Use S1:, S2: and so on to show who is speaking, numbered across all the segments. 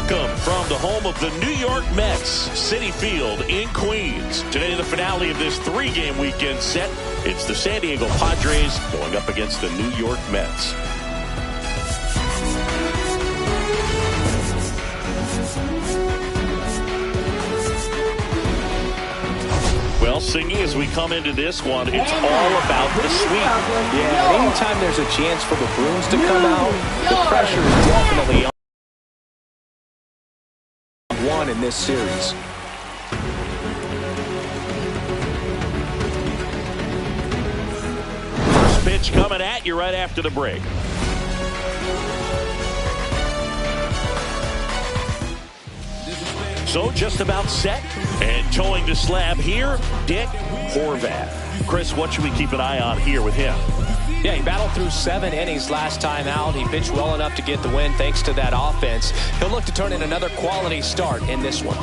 S1: Welcome from the home of the New York Mets, Citi Field in Queens. Today, the finale of this three-game weekend set. It's the San Diego Padres going up against the New York Mets. Well, Singy, as we come into this one, it's all about the sweep.
S2: Yeah, anytime there's a chance for the Bruins to come out, the pressure is definitely on one in this series.
S1: First pitch coming at you right after the break. So just about set and towing the slab here, Dick Horvat. Chris, what should we keep an eye on here with him?
S2: Yeah, he battled through 7 innings last time out. He pitched well enough to get the win thanks to that offense. He'll look to turn in another quality start in this one.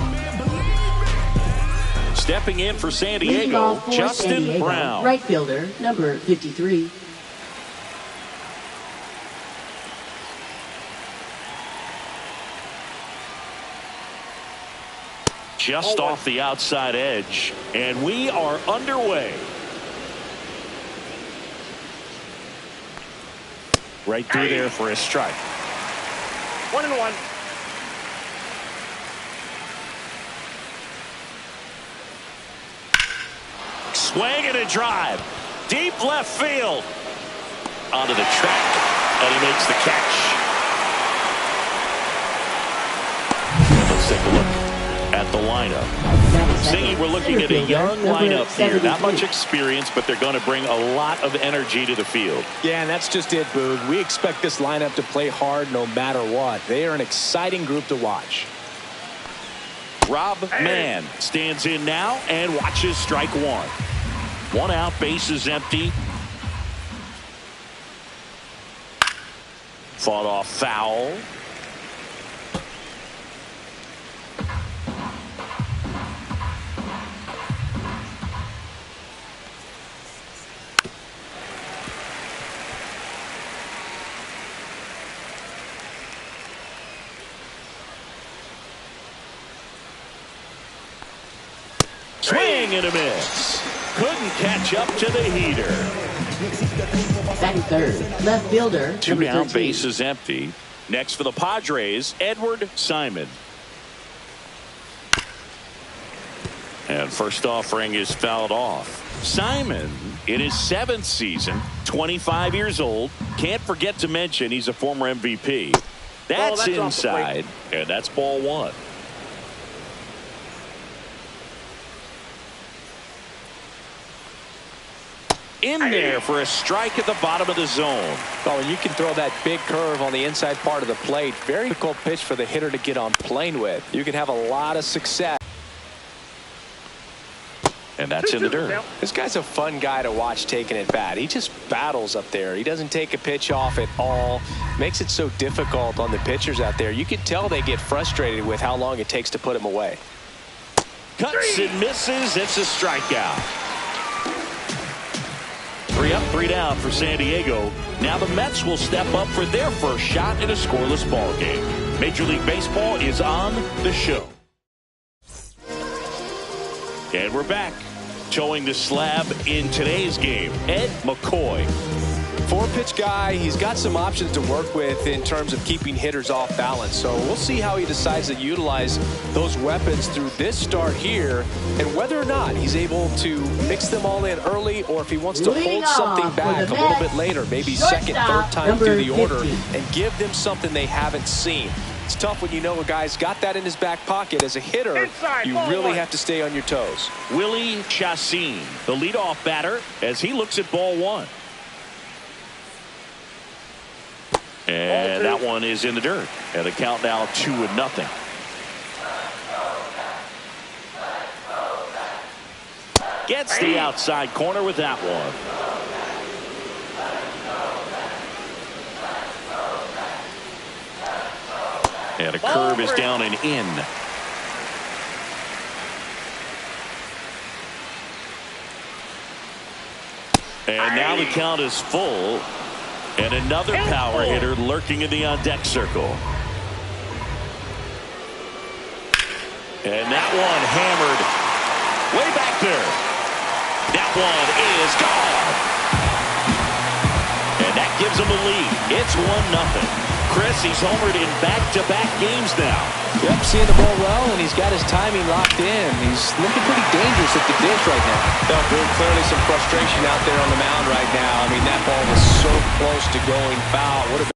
S1: Stepping in for San Diego, Justin Brown.
S3: Right fielder, number 53.
S1: Just off the outside edge, and we are underway. Right through there for a strike.
S4: 1-1.
S1: Swing and a drive. Deep left field. Onto the track, and he makes the catch. Let's take a look at the lineup. Singy, we're looking at a young lineup here. Not much experience, but they're going to bring a lot of energy to the field.
S2: Yeah, and that's just it, Boog. We expect this lineup to play hard no matter what. They are an exciting group to watch.
S1: Rob Mann stands in now and watches strike one. One out, base is empty. Fought off foul. Swing and a miss. Couldn't catch up to the heater.
S3: Batting third, left fielder,
S1: Two
S3: number
S1: down,
S3: 13.
S1: base is empty. Next for the Padres, Edward Simon. And first offering is fouled off. Simon, in his 7th season, 25 years old. Can't forget to mention he's a former MVP. That's inside, and that's ball one. In there for a strike at the bottom of the zone.
S2: Oh, and you can throw that big curve on the inside part of the plate. Very difficult pitch for the hitter to get on plane with. You can have a lot of success.
S1: And that's in the dirt.
S2: This guy's a fun guy to watch taking it bat. He just battles up there. He doesn't take a pitch off at all. Makes it so difficult on the pitchers out there. You can tell they get frustrated with how long it takes to put him away.
S1: Cuts and misses. It's a strikeout. 3 up, 3 down for San Diego. Now the Mets will step up for their first shot in a scoreless ball game. Major League Baseball is on the show. And we're back. Towing the slab in today's game, Ed McCoy.
S2: 4-pitch guy. He's got some options to work with in terms of keeping hitters off balance. So we'll see how he decides to utilize those weapons through this start here, and whether or not he's able to mix them all in early, or if he wants to hold something back a little bit later, maybe second, third time through the order, and give them something they haven't seen. It's tough when you know a guy's got that in his back pocket. As a hitter, you really have to stay on your toes.
S1: Willie Chassin, the leadoff batter, as he looks at ball one. And that one is in the dirt. And the count now 2-0. Gets the outside corner with that one. And a curve is down and in. And now the count is full. And another power hitter lurking in the on-deck circle. And that one hammered way back there. That one is gone. And that gives him the lead. It's 1-0. Chris, he's homered in back-to-back games now.
S2: Yep, seeing the ball well, and he's got his timing locked in. He's looking pretty dangerous at the dish right now. Very clearly some frustration out there on the mound right now. I mean, that ball was so close to going foul. Would have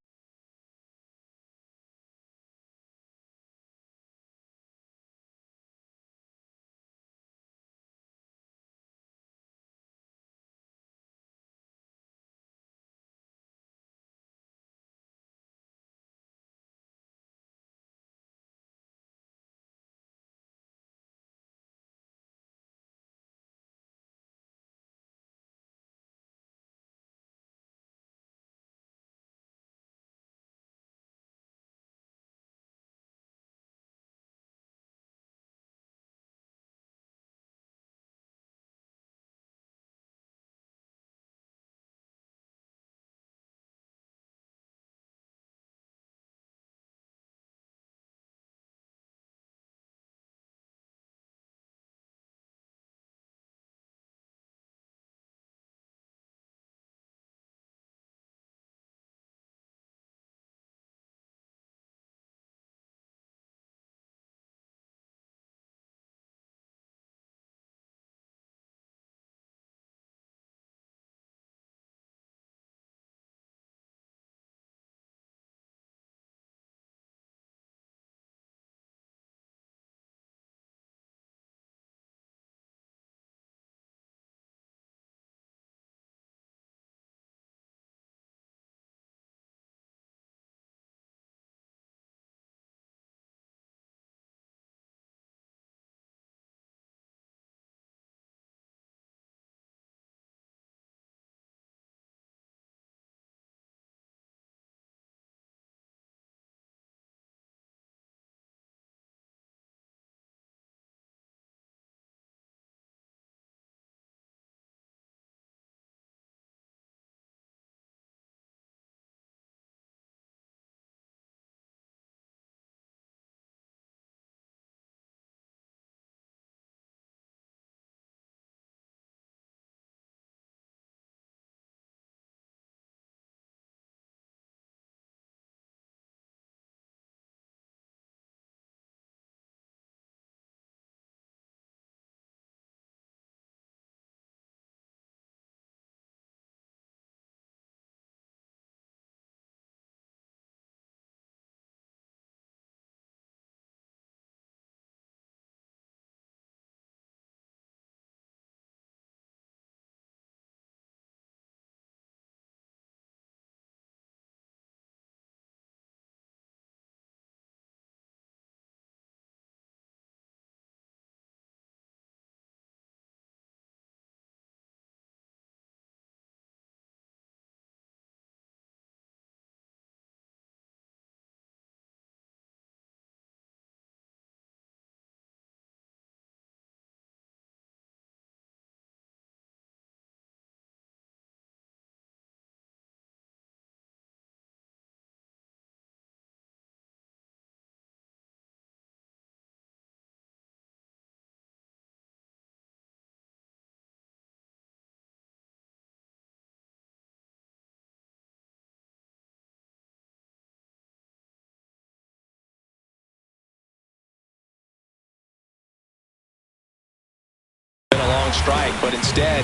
S2: been a long strike, but instead,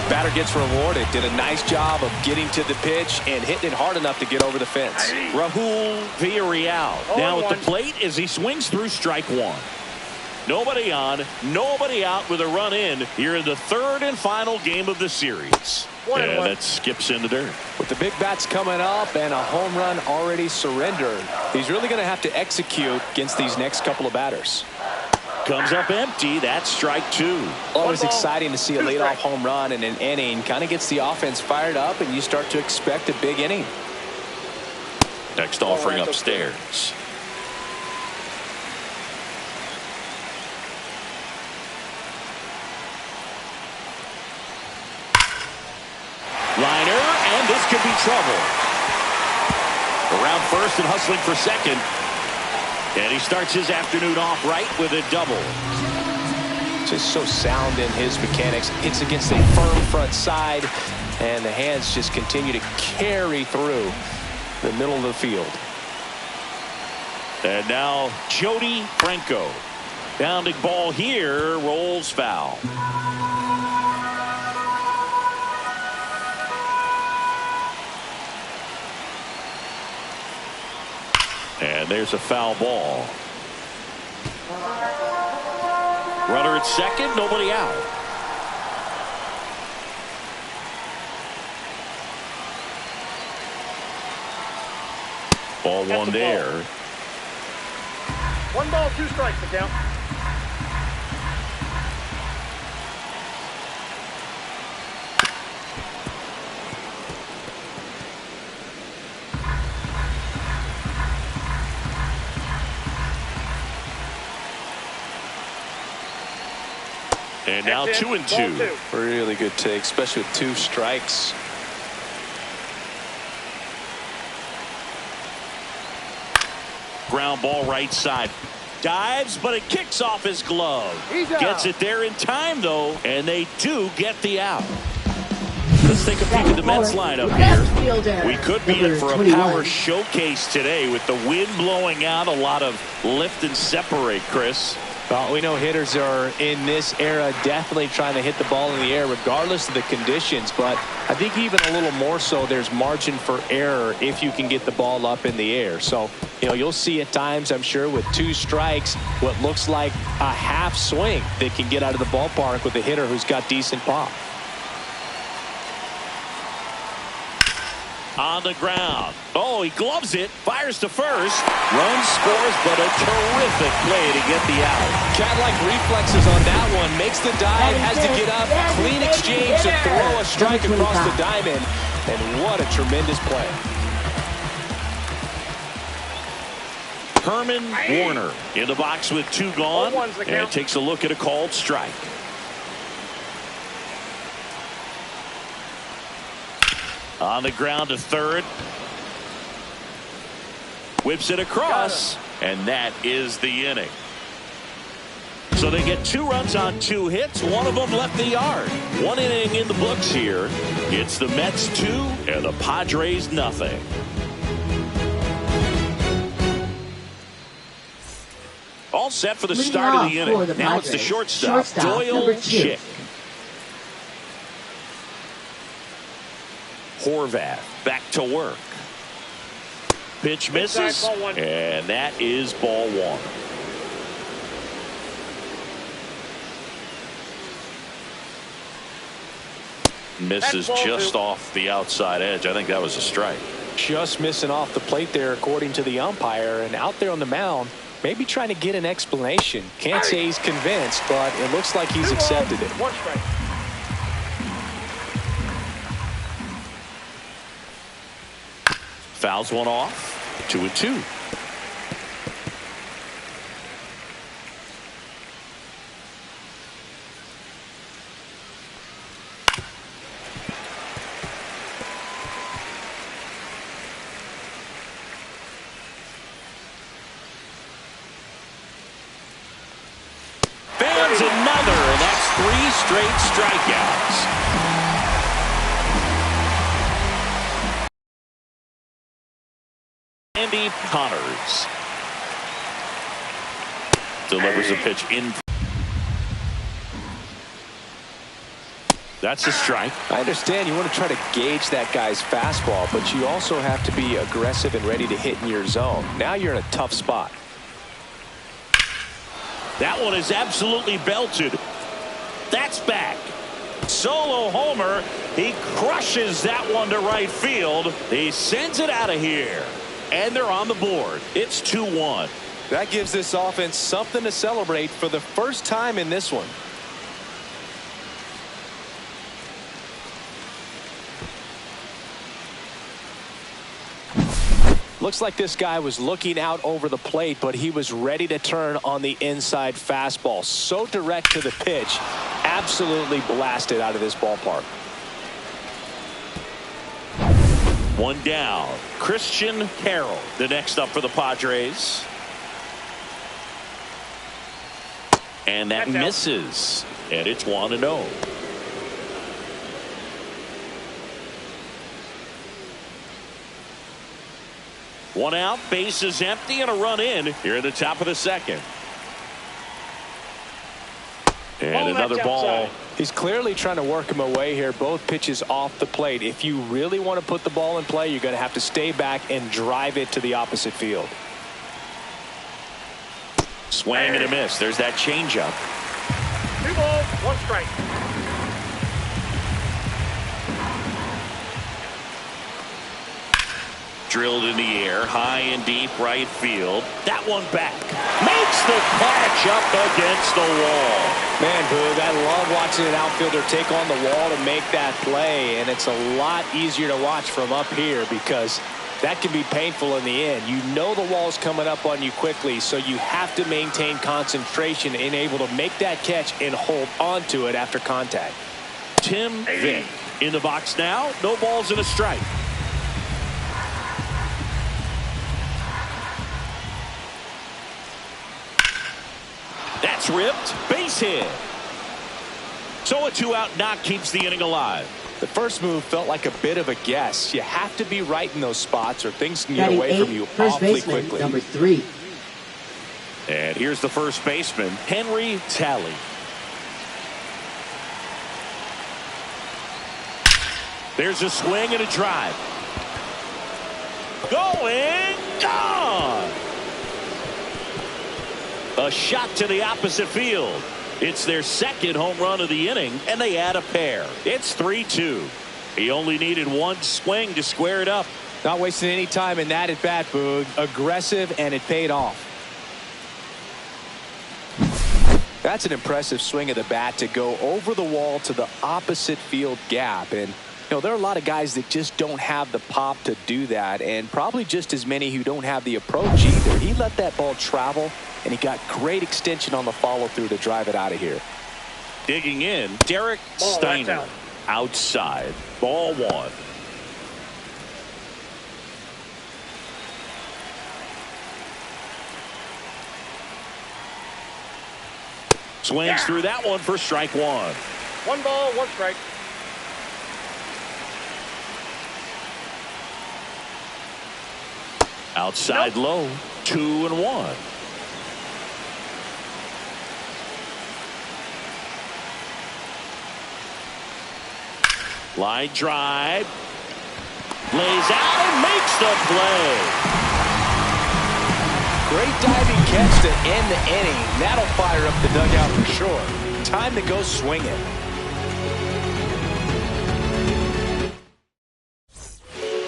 S2: batter gets rewarded. Did a nice job of getting to the pitch and hitting it hard enough to get over the fence.
S1: Rahul Villarreal now at the plate as he swings through strike one. Nobody on, nobody out with a run in here in the third and final game of the series. And that skips in the dirt.
S2: With the big bats coming up and a home run already surrendered, he's really going to have to execute against these next couple of batters.
S1: Comes up empty. That's strike two.
S2: Always exciting to see a leadoff home run in an inning. Kind of gets the offense fired up, and you start to expect a big inning.
S1: Next offering upstairs. Liner, and this could be trouble. Around first and hustling for second. And he starts his afternoon off right with a double.
S2: Just so sound in his mechanics. Hits against a firm front side, and the hands just continue to carry through the middle of the field.
S1: And now Jody Franco. Bounding ball here, rolls foul. And there's a foul ball. Runner at second, nobody out. Ball one there.
S4: 1 ball, 2 strikes, the count.
S1: And now 2-2.
S2: Really good take, especially with 2 strikes.
S1: Ground ball right side. Dives, but it kicks off his glove. Gets it there in time, though, and they do get the out. Let's take a peek at the Mets lineup here. We could be in for a power showcase today with the wind blowing out. A lot of lift and separate, Chris.
S2: Well, we know hitters are in this era definitely trying to hit the ball in the air regardless of the conditions, but I think even a little more so there's margin for error if you can get the ball up in the air. So, you'll see at times, I'm sure, with 2 strikes, what looks like a half swing that can get out of the ballpark with a hitter who's got decent pop.
S1: On the ground. Oh, he gloves it. Fires to first. Run scores, but a terrific play to get the out.
S2: Cat-like reflexes on that one. Makes the dive, has to get up. Clean exchange to throw a strike across the diamond. And what a tremendous play.
S1: Herman Warner in the box with 2 gone. And takes a look at a called strike. On the ground to third. Whips it across. And that is the inning. So they get 2 runs on 2 hits. One of them left the yard. 1 inning in the books here. It's the Mets 2 and the Padres nothing. All set for the start of the inning. Now it's the shortstop Doyle Chick. Horvath back to work. Pitch misses, and that is ball 1. Misses just off the outside edge. I think that was a strike.
S2: Just missing off the plate there, according to the umpire, and out there on the mound, maybe trying to get an explanation. Can't say he's convinced, but it looks like he's accepted it.
S4: 1 strike.
S1: Fouls one off. 2-2. Fans another, and that's 3 straight strikeouts. Andy Connors delivers a pitch in. That's a strike.
S2: I understand you want to try to gauge that guy's fastball, but you also have to be aggressive and ready to hit in your zone. Now you're in a tough spot.
S1: That one is absolutely belted. That's back. Solo homer. He crushes that one to right field. He sends it out of here. And they're on the board. It's 2-1.
S2: That gives this offense something to celebrate for the first time in this one. Looks like this guy was looking out over the plate, but he was ready to turn on the inside fastball. So direct to the pitch. Absolutely blasted out of this ballpark.
S1: 1 down. Christian Carroll, the next up for the Padres. And that misses. And it's 1-0. One out, base is empty, and a run in here at the top of the second. And another ball.
S2: He's clearly trying to work him away here. Both pitches off the plate. If you really want to put the ball in play, you're going to have to stay back and drive it to the opposite field.
S1: Swing and a miss. There's that changeup.
S4: 2 balls, 1 strike.
S1: Drilled in the air, high and deep right field. That one back. Makes the catch up against the wall.
S2: Man, Boog, I love watching an outfielder take on the wall to make that play, and it's a lot easier to watch from up here because that can be painful in the end. You know the wall's coming up on you quickly, so you have to maintain concentration and able to make that catch and hold on to it after contact.
S1: Tim Vick in the box now. No balls and a strike. That's ripped. Base hit. So a 2-out knock keeps the inning alive.
S2: The first move felt like a bit of a guess. You have to be right in those spots or things can get away from you awfully quickly.
S3: Number 3.
S1: And here's the first baseman, Henry Talley. There's a swing and a drive. Going, gone. A shot to the opposite field. It's their second home run of the inning, and they add a pair. It's 3-2. He only needed one swing to square it up.
S2: Not wasting any time in that at bat, Boog. Aggressive, and it paid off. That's an impressive swing of the bat to go over the wall to the opposite field gap. And, you know, there are a lot of guys that just don't have the pop to do that, and probably just as many who don't have the approach either. He let that ball travel, and he got great extension on the follow-through to drive it out of here.
S1: Digging in, Derek Steiner. Outside. Ball 1. Swings through that one for strike 1.
S4: 1 ball, 1 strike.
S1: Outside low. 2-1. Line drive. Lays out and makes the play.
S2: Great diving catch to end the inning. That'll fire up the dugout for sure. Time to go swing it.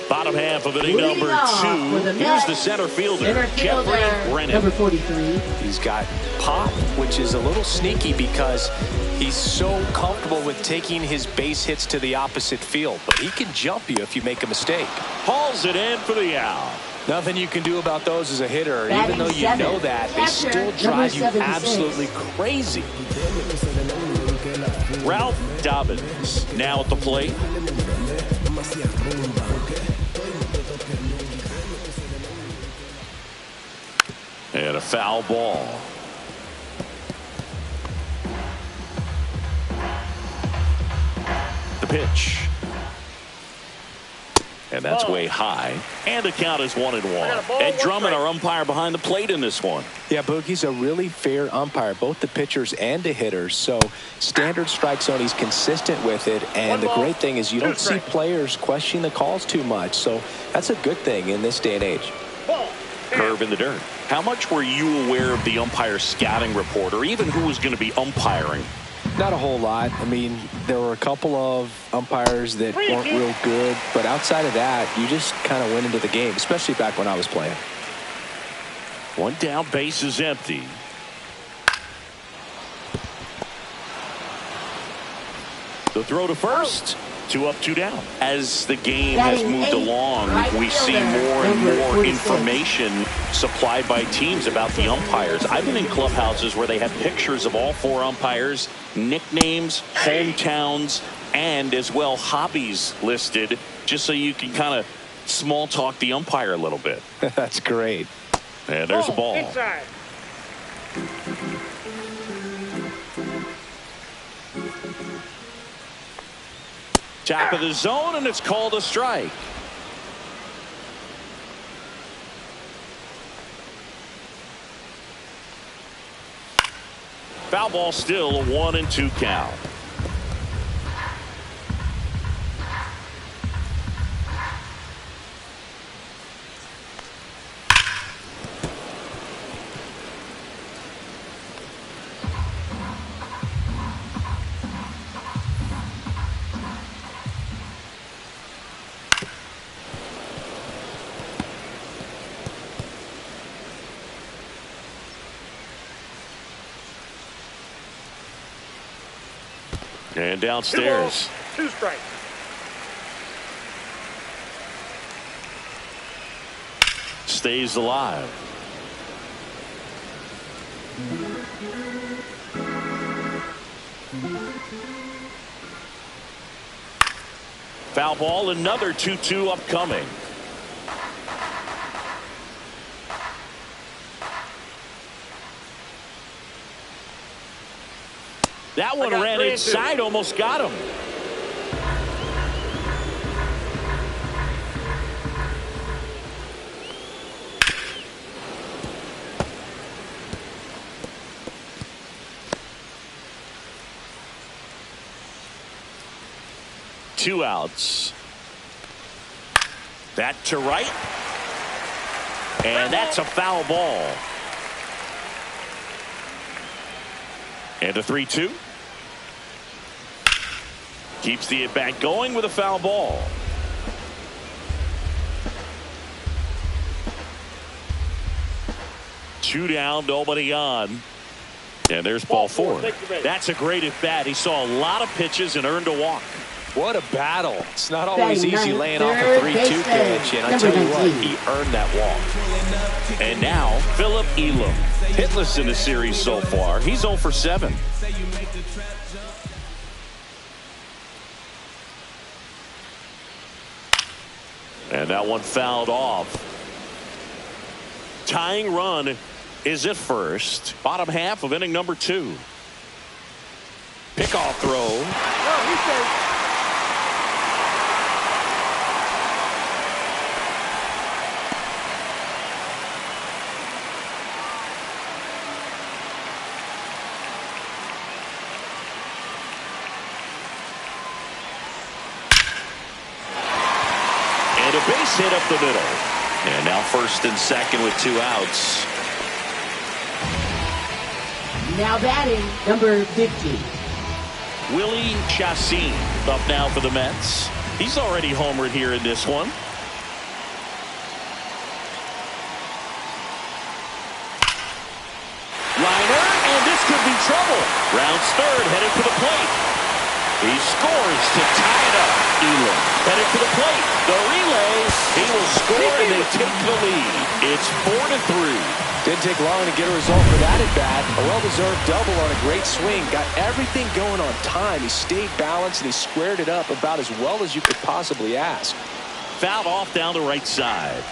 S1: Bottom half of inning number 2. Here's the center fielder, Jeffrey Brennan.
S3: Number 43.
S2: He's got pop, which is a little sneaky because he's so comfortable with taking his base hits to the opposite field. But he can jump you if you make a mistake.
S1: Hauls it in for the out.
S2: Nothing you can do about those as a hitter. Even though you know that, they still drive you absolutely crazy.
S1: Ralph Dobbins now at the plate. And a foul ball. The pitch. And that's way high. And the count is 1-1. Ed Drummond, our umpire behind the plate in this one.
S2: Yeah, Boogie's a really fair umpire, both the pitchers and the hitters. So standard strike zone, he's consistent with it. And the great thing is you don't see players questioning the calls too much. So that's a good thing in this day and age.
S1: Curve in the dirt. How much were you aware of the umpire scouting report or even who was going to be umpiring?
S2: Not a whole lot. I mean, there were a couple of umpires that weren't real good, but outside of that, you just kind of went into the game, especially back when I was playing.
S1: One down, base is empty. The throw to first. 2 up, 2 down. As the game has moved along, we see more and more information supplied by teams about the umpires. I've been in clubhouses where they have pictures of all 4 umpires, nicknames, hometowns, and as well hobbies listed, just so you can kind of small talk the umpire a little bit.
S2: That's great.
S1: And there's a ball.
S4: Inside.
S1: Top of the zone, and it's called a strike. Foul ball, still a 1-2 count. And downstairs.
S4: 2 strikes.
S1: Stays alive. Foul ball, another 2-2 upcoming. That one ran inside, almost got him. Two outs. That to right. And that's a foul ball. And a 3-2. Keeps the at-bat going with a foul ball. Two down, nobody on. And there's ball 4. That's a great at-bat. He saw a lot of pitches and earned a walk.
S2: What a battle. It's not always easy laying off a 3-2 pitch, and I tell you what, he earned that walk.
S1: And now, Phillip Elam. Hitless in the series so far. He's 0 for 7. And that one fouled off. Tying run is at first. Bottom half of inning number 2. Pickoff throw.
S4: No, he's safe.
S1: And a base hit up the middle. And now first and second with 2 outs.
S3: Now batting, number 50.
S1: Willie Chassin up now for the Mets. He's already homered here in this one. Liner, and this could be trouble. Rounds third, headed for the plate. He scores to tie it up. Elam headed to the plate. The relay. He will score and they take the lead. It's 4-3.
S2: Didn't take long to get a result for that at bat. A well-deserved double on a great swing. Got everything going on time. He stayed balanced and he squared it up about as well as you could possibly ask.
S1: Fouled off down the right side.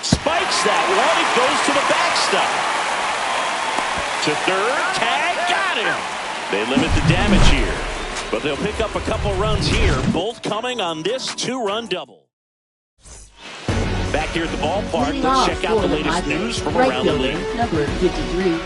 S1: Spikes that one. It goes to the backstop. To third. Tag. Got him. They limit the damage here. But they'll pick up a couple runs here, both coming on this 2-run double. Back here at the ballpark,
S3: Leading
S1: let's
S3: off
S1: check out the
S3: for the
S1: latest
S3: Padres,
S1: news from
S3: right
S1: around the
S3: fielder,
S1: league.
S3: number 53.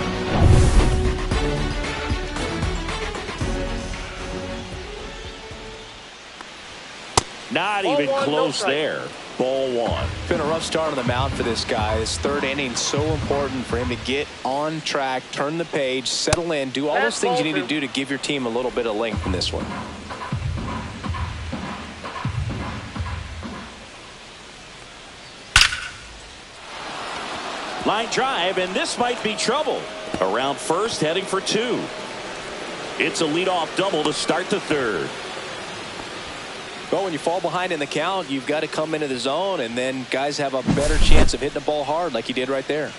S1: Not
S4: Ball
S1: even
S4: one, no
S1: close
S4: strike.
S1: there. Ball 1.
S2: Been a rough start on the mound for this guy. His third inning so important for him to get on track, turn the page, settle in, do all those things you need to do to give your team a little bit of length in this one.
S1: Line drive, and this might be trouble. Around first, heading for 2. It's a leadoff double to start the third.
S2: Well, when you fall behind in the count, you've got to come into the zone, and then guys have a better chance of hitting the ball hard like he did right there.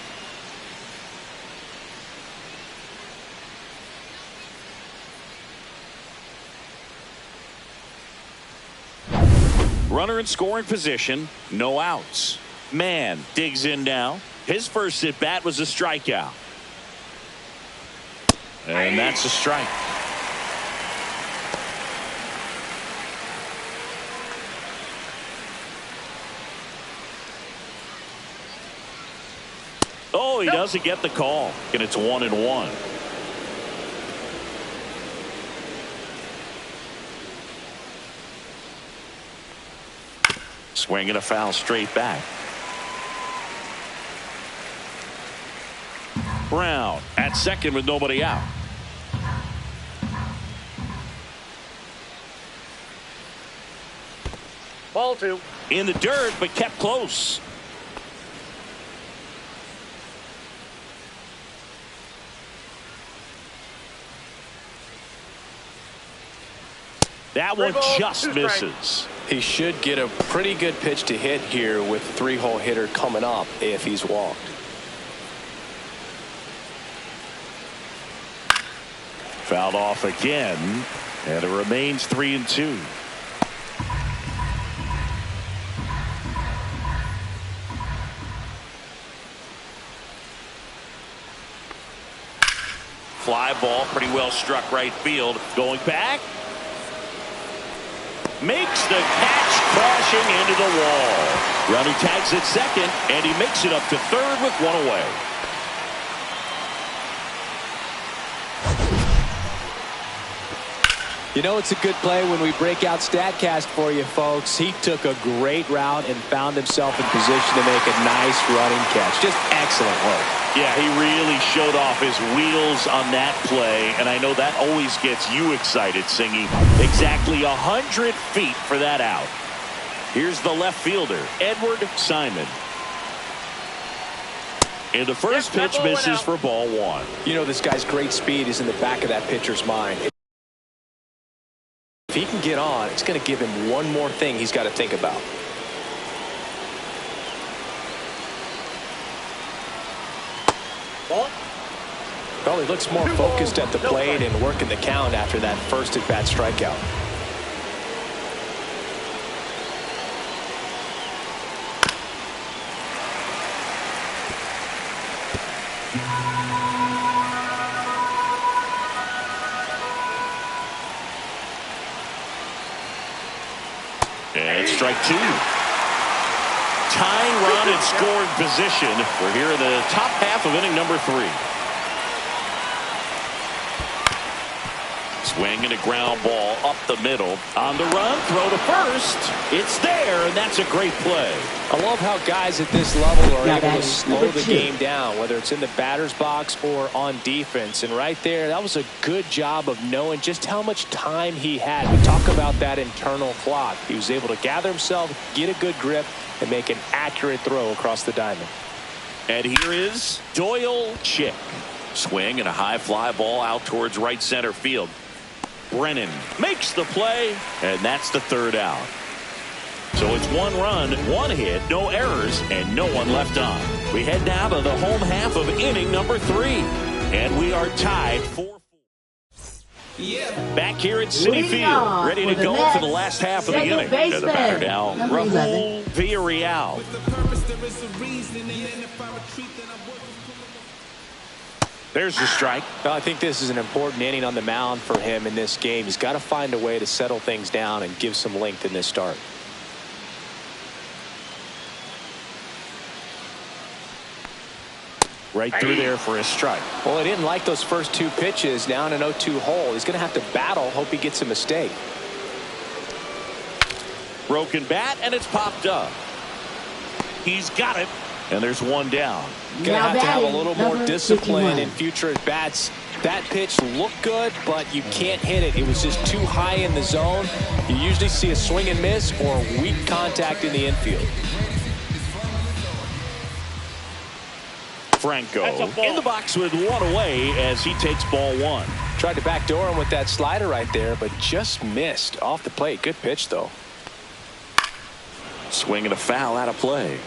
S1: Runner in scoring position, no outs. Man digs in now. His first at bat was a strikeout. And that's a strike. Oh, he doesn't get the call. And it's 1-1. Swinging a foul straight back. Brown at second with nobody out.
S4: Ball 2.
S1: In the dirt, but kept close. That one just misses.
S2: He should get a pretty good pitch to hit here with a 3-hole hitter coming up if he's walked.
S1: Fouled off again, and it remains 3-2. Fly ball, pretty well struck right field. Going back. Makes the catch, crashing into the wall. Runner tags at second, and he makes it up to third with one away.
S2: You know it's a good play when we break out StatCast for you, folks. He took a great route and found himself in position to make a nice running catch. Just excellent work.
S1: Yeah, he really showed off his wheels on that play, and I know that always gets you excited, Singy. Exactly 100 feet for that out. Here's the left fielder, Edward Simon. And the first pitch misses for ball 1.
S2: You know this guy's great speed is in the back of that pitcher's mind. If he can get on, it's going to give him one more thing he's got to think about. Well, he looks more focused at the plate and working the count after that first at-bat strikeout.
S1: And strike 2. Tying run in scoring position. We're here in the top half of inning number 3. Swing and a ground ball up the middle. On the run, throw to first. It's there, and that's a great play.
S2: I love how guys at this level are able to slow the game down, whether it's in the batter's box or on defense. And right there, that was a good job of knowing just how much time he had. We talk about that internal clock. He was able to gather himself, get a good grip, and make an accurate throw across the diamond.
S1: And here is Doyle Chick. Swing and a high fly ball out towards right center field. Brennan makes the play, and that's the third out. So it's 1 run, 1 hit, no errors, and no one left on. We head now to the home half of inning number 3, and we are tied 4-4. Back here at Citi Field, ready to go for the last half of the inning. And the batter now, Raul Villarreal. There's the strike.
S2: Well, I think this is an important inning on the mound for him in this game. He's got to find a way to settle things down and give some length in this start.
S1: Right through there for a strike.
S2: Well, he didn't like those first 2 pitches. Now in an 0-2 hole. He's going to have to battle. Hope he gets a mistake.
S1: Broken bat, and it's popped up. He's got it. And there's 1 down.
S2: Going to have a little more discipline in future at bats. That pitch looked good, but you can't hit it. It was just too high in the zone. You usually see a swing and miss or weak contact in the infield.
S1: Franco in the box with 1 away as he takes ball 1.
S2: Tried to backdoor him with that slider right there, but just missed off the plate. Good pitch, though.
S1: Swing and a foul out of play.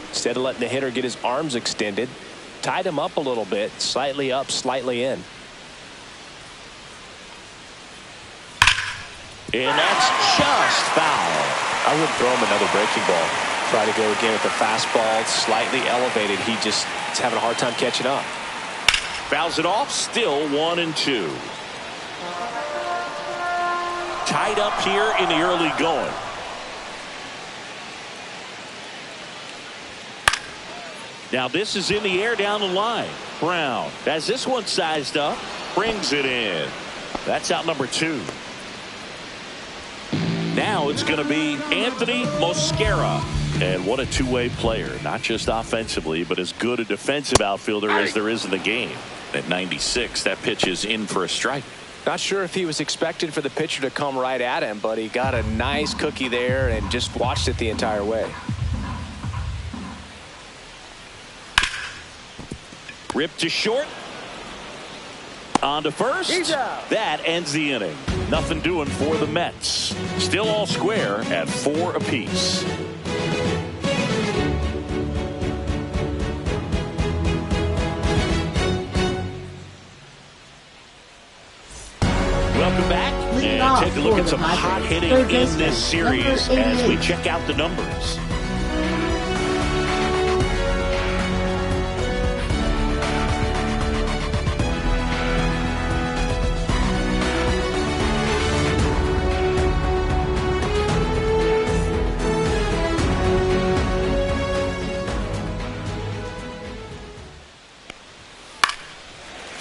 S2: Instead of letting the hitter get his arms extended, tied him up a little bit, slightly up, slightly in.
S1: And that's just foul.
S2: I wouldn't throw him another breaking ball. Try to go again with the fastball, slightly elevated. He just is having a hard time catching up.
S1: Fouls it off, still 1-2. Tied up here in the early going. Now this is in the air down the line. Brown has this one sized up, brings it in. That's out number 2. Now it's going to be Anthony Mosquera. And what a two-way player, not just offensively, but as good a defensive outfielder as there is in the game. At 96, that pitch is in for a strike.
S2: Not sure if he was expected for the pitcher to come right at him, but he got a nice cookie there and just watched it the entire way.
S1: Ripped to short. On to first. That ends the inning. Nothing doing for the Mets. Still all square at 4 apiece. Welcome back. And take a look at some hot hitting in this series as we check out the numbers.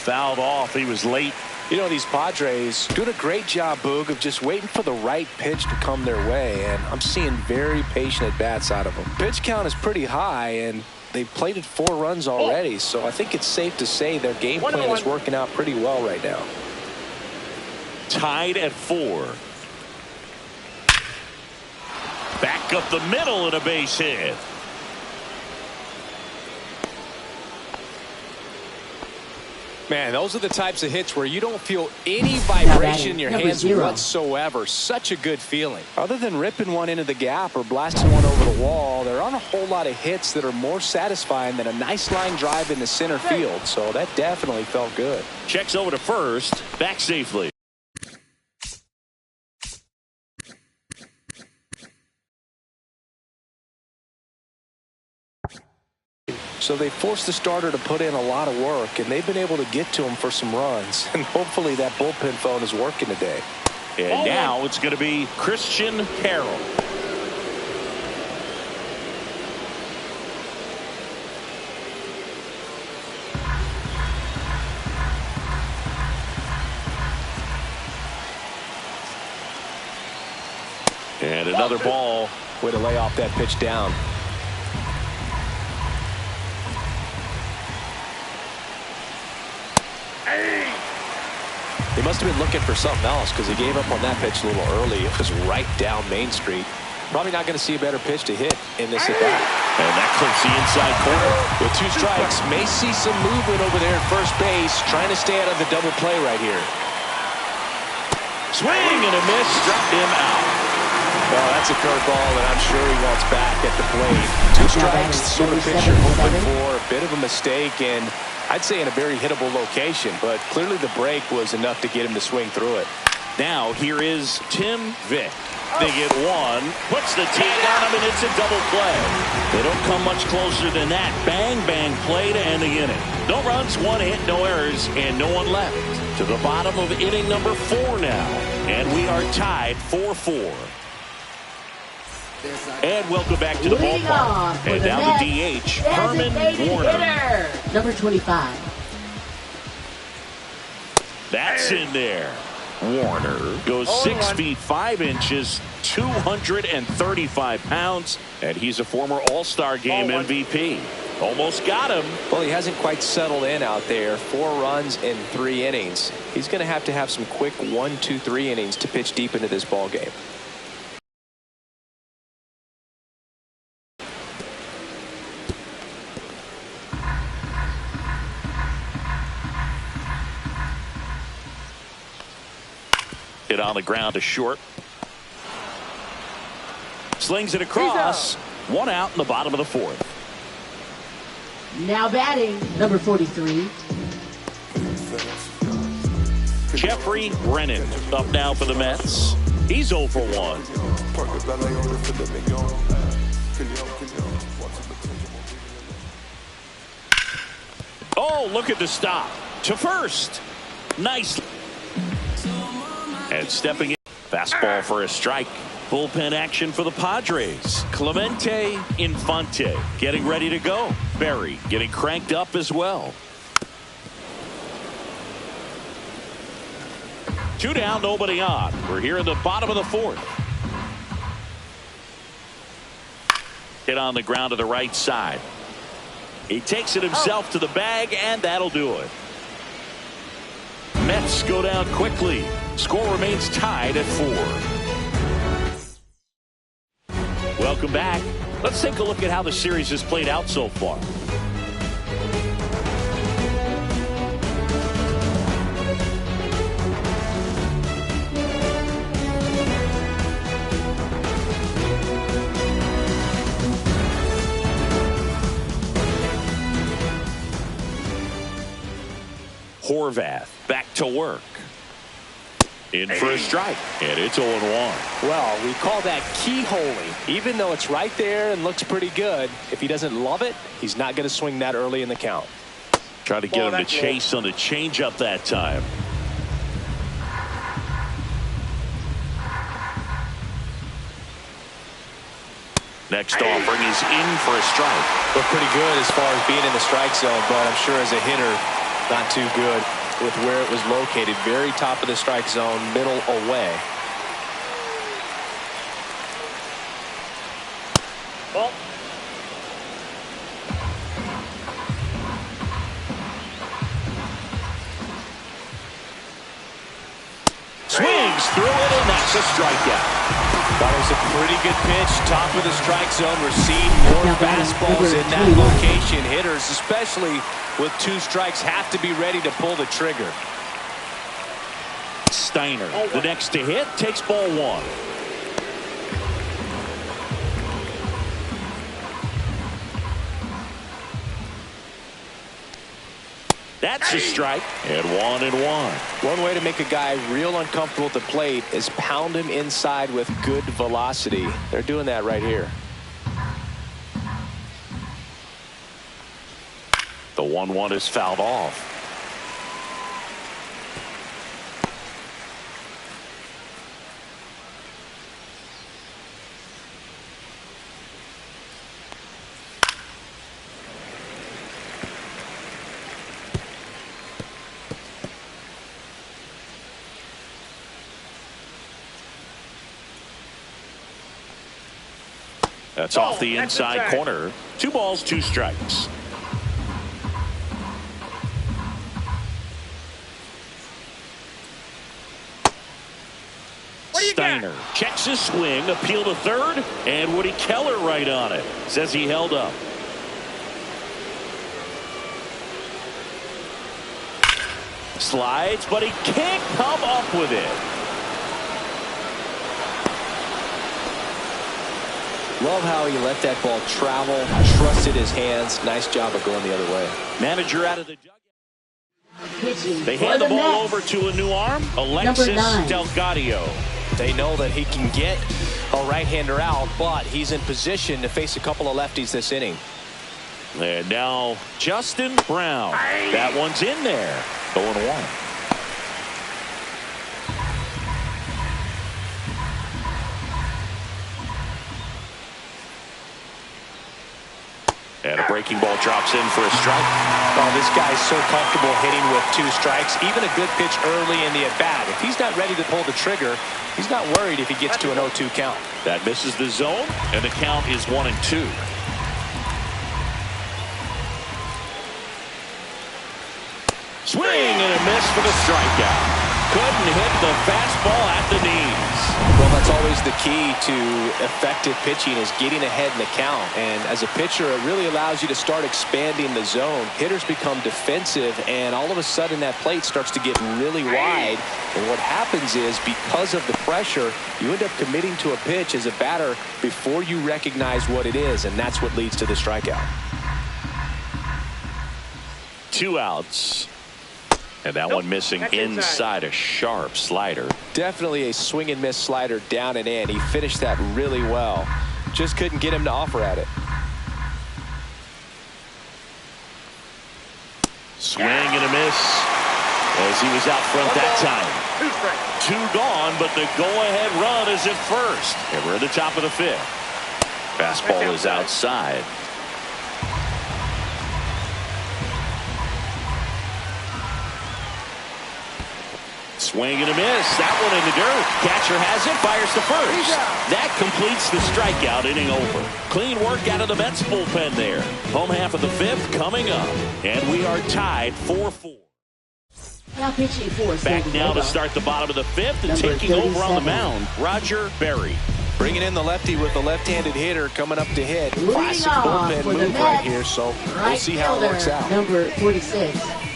S1: Fouled off. He was late.
S2: You know, these Padres doing a great job, Boog, of just waiting for the right pitch to come their way, and I'm seeing very patient at-bats out of them. Pitch count is pretty high, and they've plated 4 runs already, so I think it's safe to say their game plan is working out pretty well right now.
S1: Tied at 4. Back up the middle and a base hit.
S2: Man, those are the types of hits where you don't feel any vibration in your hands whatsoever. Such a good feeling. Other than ripping one into the gap or blasting one over the wall, there aren't a whole lot of hits that are more satisfying than a nice line drive in the center field. So that definitely felt good.
S1: Checks over to first. Back safely.
S2: So they forced the starter to put in a lot of work, and they've been able to get to him for some runs. And hopefully that bullpen phone is working today.
S1: And now it's going to be Christian Carroll. And another ball.
S2: Way to lay off that pitch down. He must have been looking for something else because he gave up on that pitch a little early. It was right down Main Street. Probably not going to see a better pitch to hit in this at bat.
S1: And that clips the inside corner.
S2: With 2 strikes, may see some movement over there at first base, trying to stay out of the double play right here.
S1: Swing and a miss, struck him out.
S2: Well, that's a curveball that I'm sure he wants back at the plate. 2 strikes, sort of pitcher hoping for a bit of a mistake, and I'd say in a very hittable location, but clearly the break was enough to get him to swing through it.
S1: Now here is Tim Vick. They get 1, puts the tag on him, and it's a double play. They don't come much closer than that. Bang, bang play to end the inning. No runs, 1 hit, no errors, and no one left. To the bottom of inning number 4 now, and we are tied 4-4. And welcome back to the ballpark. And now the DH, Herman Warner.
S3: Number 25.
S1: That's in there. Warner goes 6 feet 5 inches, 235 pounds, and he's a former All-Star Game MVP. Almost got him.
S2: Well, he hasn't quite settled in out there. 4 runs in 3 innings. He's going to have some quick 1, 2, 3 innings to pitch deep into this ball game.
S1: Hit on the ground to short. Slings it across. 1 out in the bottom of the 4th.
S3: Now batting, number 43.
S1: Jeffrey Brennan up now for the Mets. He's 0 for 1. Oh, look at the stop to first. Nice. And stepping in. Fastball for a strike. Bullpen action for the Padres. Clemente Infante getting ready to go. Berry getting cranked up as well. 2 down, nobody on. We're here in the bottom of the 4th. Hit on the ground to the right side. He takes it himself to the bag, and that'll do it. Mets go down quickly. Score remains tied at 4. Welcome back. Let's take a look at how the series has played out so far. Horvath back to work. In for a strike, and it's 0-1.
S2: Well, we call that keyholing. Even though it's right there and looks pretty good, if he doesn't love it, he's not going to swing that early in the count.
S1: Try to get him to chase on the changeup that time. Next offering is in for a strike.
S2: Look pretty good as far as being in the strike zone, but I'm sure as a hitter, not too good with where it was located. Very top of the strike zone, middle away.
S4: Ball.
S1: Swings through it, and that's a strikeout.
S2: That was a pretty good pitch. Top of the strike zone. We're seeing more fastballs in that location. Hitters, especially with 2 strikes, have to be ready to pull the trigger.
S1: Steiner, the next to hit, takes ball 1. That's a strike, and 1-1.
S2: One way to make a guy real uncomfortable at the plate is pound him inside with good velocity. They're doing that right here.
S1: The 1-1 is fouled off. That's off the inside corner. 2 balls, 2 strikes. Steiner checks his swing, appeal to third, and Woody Keller right on it. Says he held up. Slides, but he can't come up with it.
S2: Love how he let that ball travel, trusted his hands. Nice job of going the other way.
S1: Manager out of the dugout. They
S3: For
S1: hand the
S3: the
S1: ball
S3: Mets.
S1: over to a new arm, Alexis
S3: Number 9.
S1: Delgado.
S2: They know that he can get a right-hander out, but he's in position to face a couple of lefties this inning.
S1: And now Justin Brown. That one's in there. 0-1. And a breaking ball drops in for a strike.
S2: Oh, this guy's so comfortable hitting with 2 strikes. Even a good pitch early in the at-bat. If he's not ready to pull the trigger, he's not worried if he gets to an 0-2 count.
S1: That misses the zone, and the count is 1-2. Swing and a miss for the strikeout. Couldn't hit the fastball at the knees.
S2: Well, that's always the key to effective pitching is getting ahead in the count. And as a pitcher, it really allows you to start expanding the zone. Hitters become defensive, and all of a sudden that plate starts to get really wide. And what happens is because of the pressure, you end up committing to a pitch as a batter before you recognize what it is, and that's what leads to the strikeout.
S1: 2 outs. And that one missing inside, a sharp slider.
S2: Definitely a swing and miss slider down and in. He finished that really well. Just couldn't get him to offer at it.
S1: Swing and a miss as he was out front that time.
S4: 2 strikes.
S1: 2 gone, but the go-ahead run is at first. And we're at the top of the 5th. Fastball is outside. Swing and a miss. That one in the dirt. Catcher has it. Fires to first. That completes the strikeout. Inning over. Clean work out of the Mets bullpen there. Home half of the 5th coming up. And we are tied 4-4.
S3: Now pitching for
S1: Back now to start the bottom of the 5th and taking over on the mound, Roger Berry.
S2: Bringing in the lefty with the left-handed hitter coming up to hit.
S3: Leading
S2: Classic
S3: off
S2: bullpen
S3: for the
S2: move right
S3: Mets,
S2: here, so we'll
S3: right
S2: see how it
S3: fielder,
S2: works out.
S3: number 46.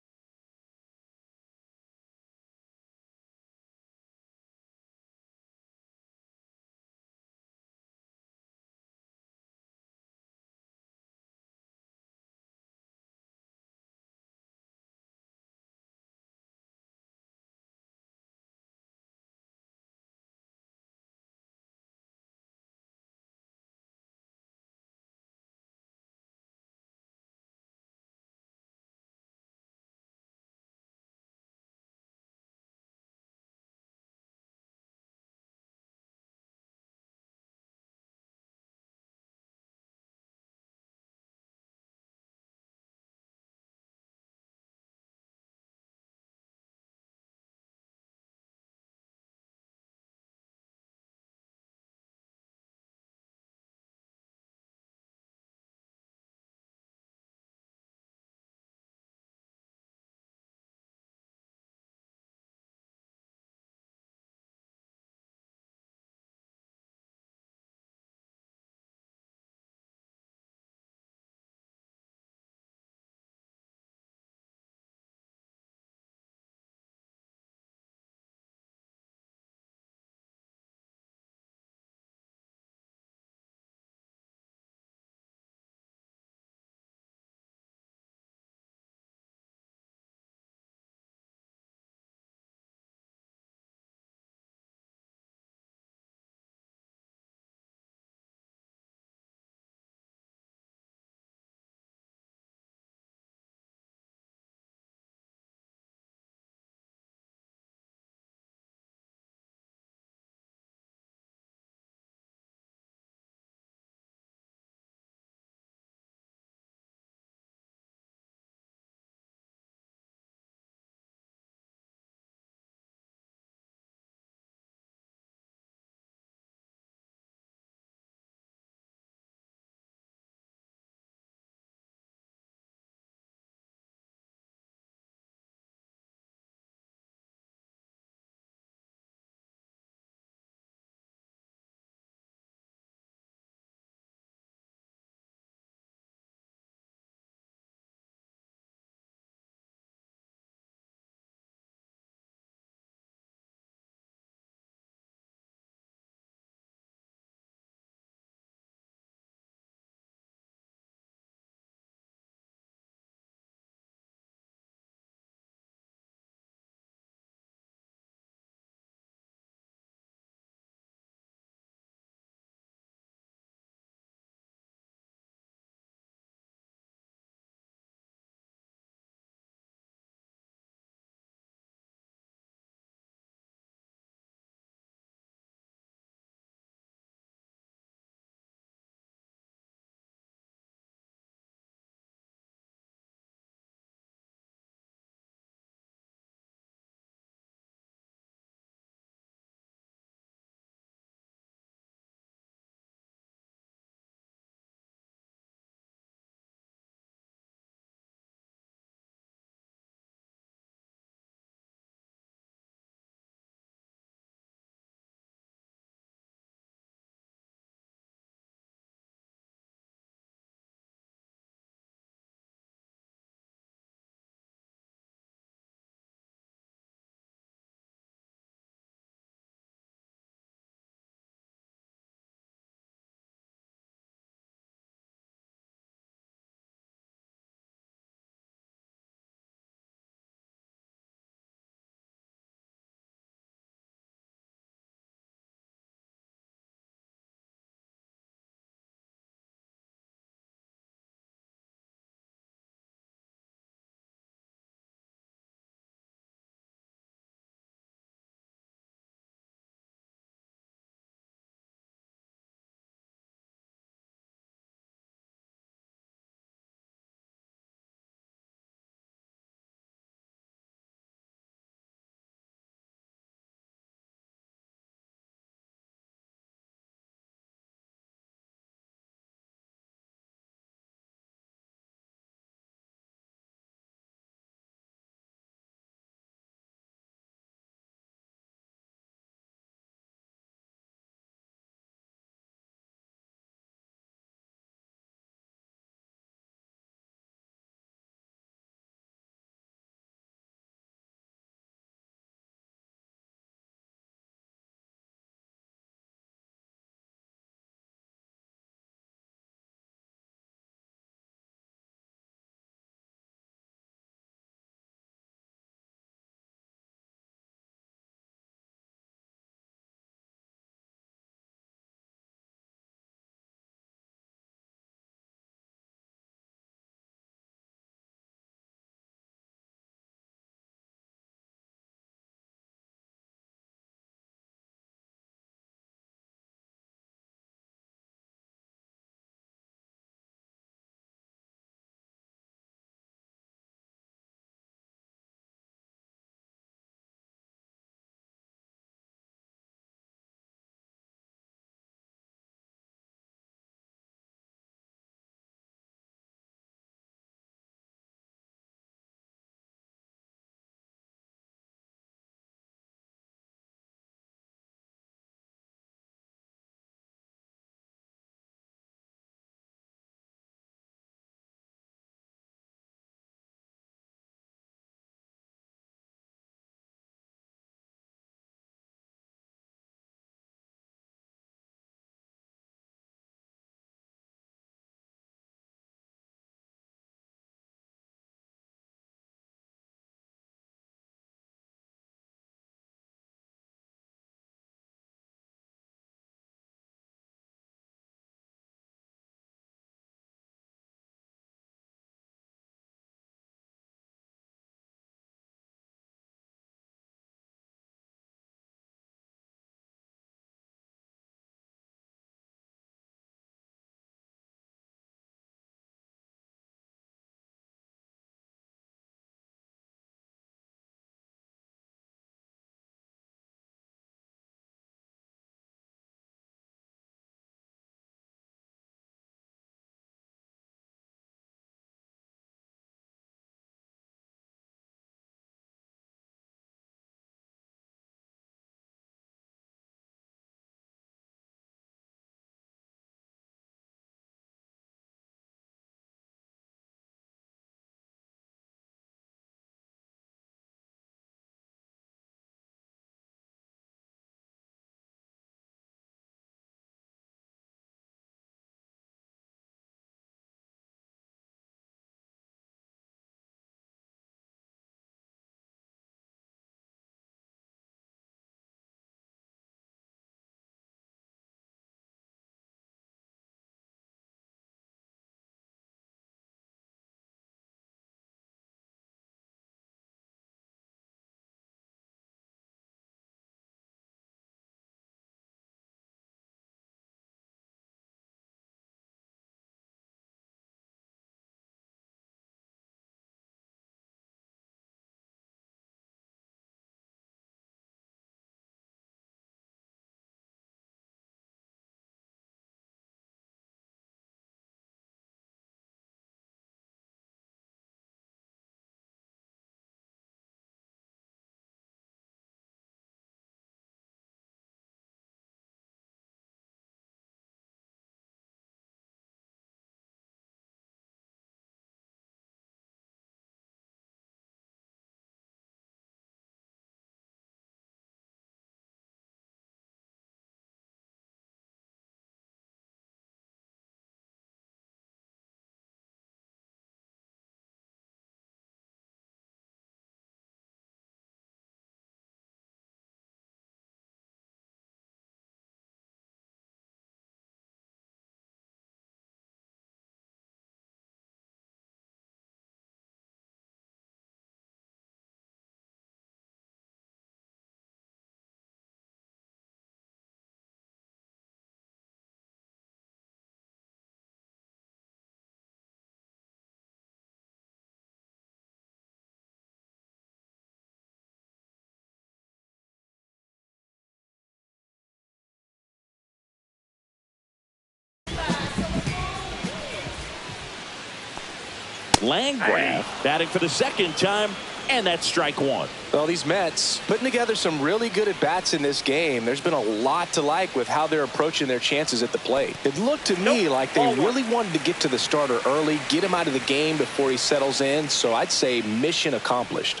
S1: Landgraf batting for the second time, and that's strike one.
S2: Well, these Mets putting together some really good at-bats in this game. There's been a lot to like with how they're approaching their chances at the plate. It looked to me like they really wanted to get to the starter early, get him out of the game before he settles in. So I'd say mission accomplished.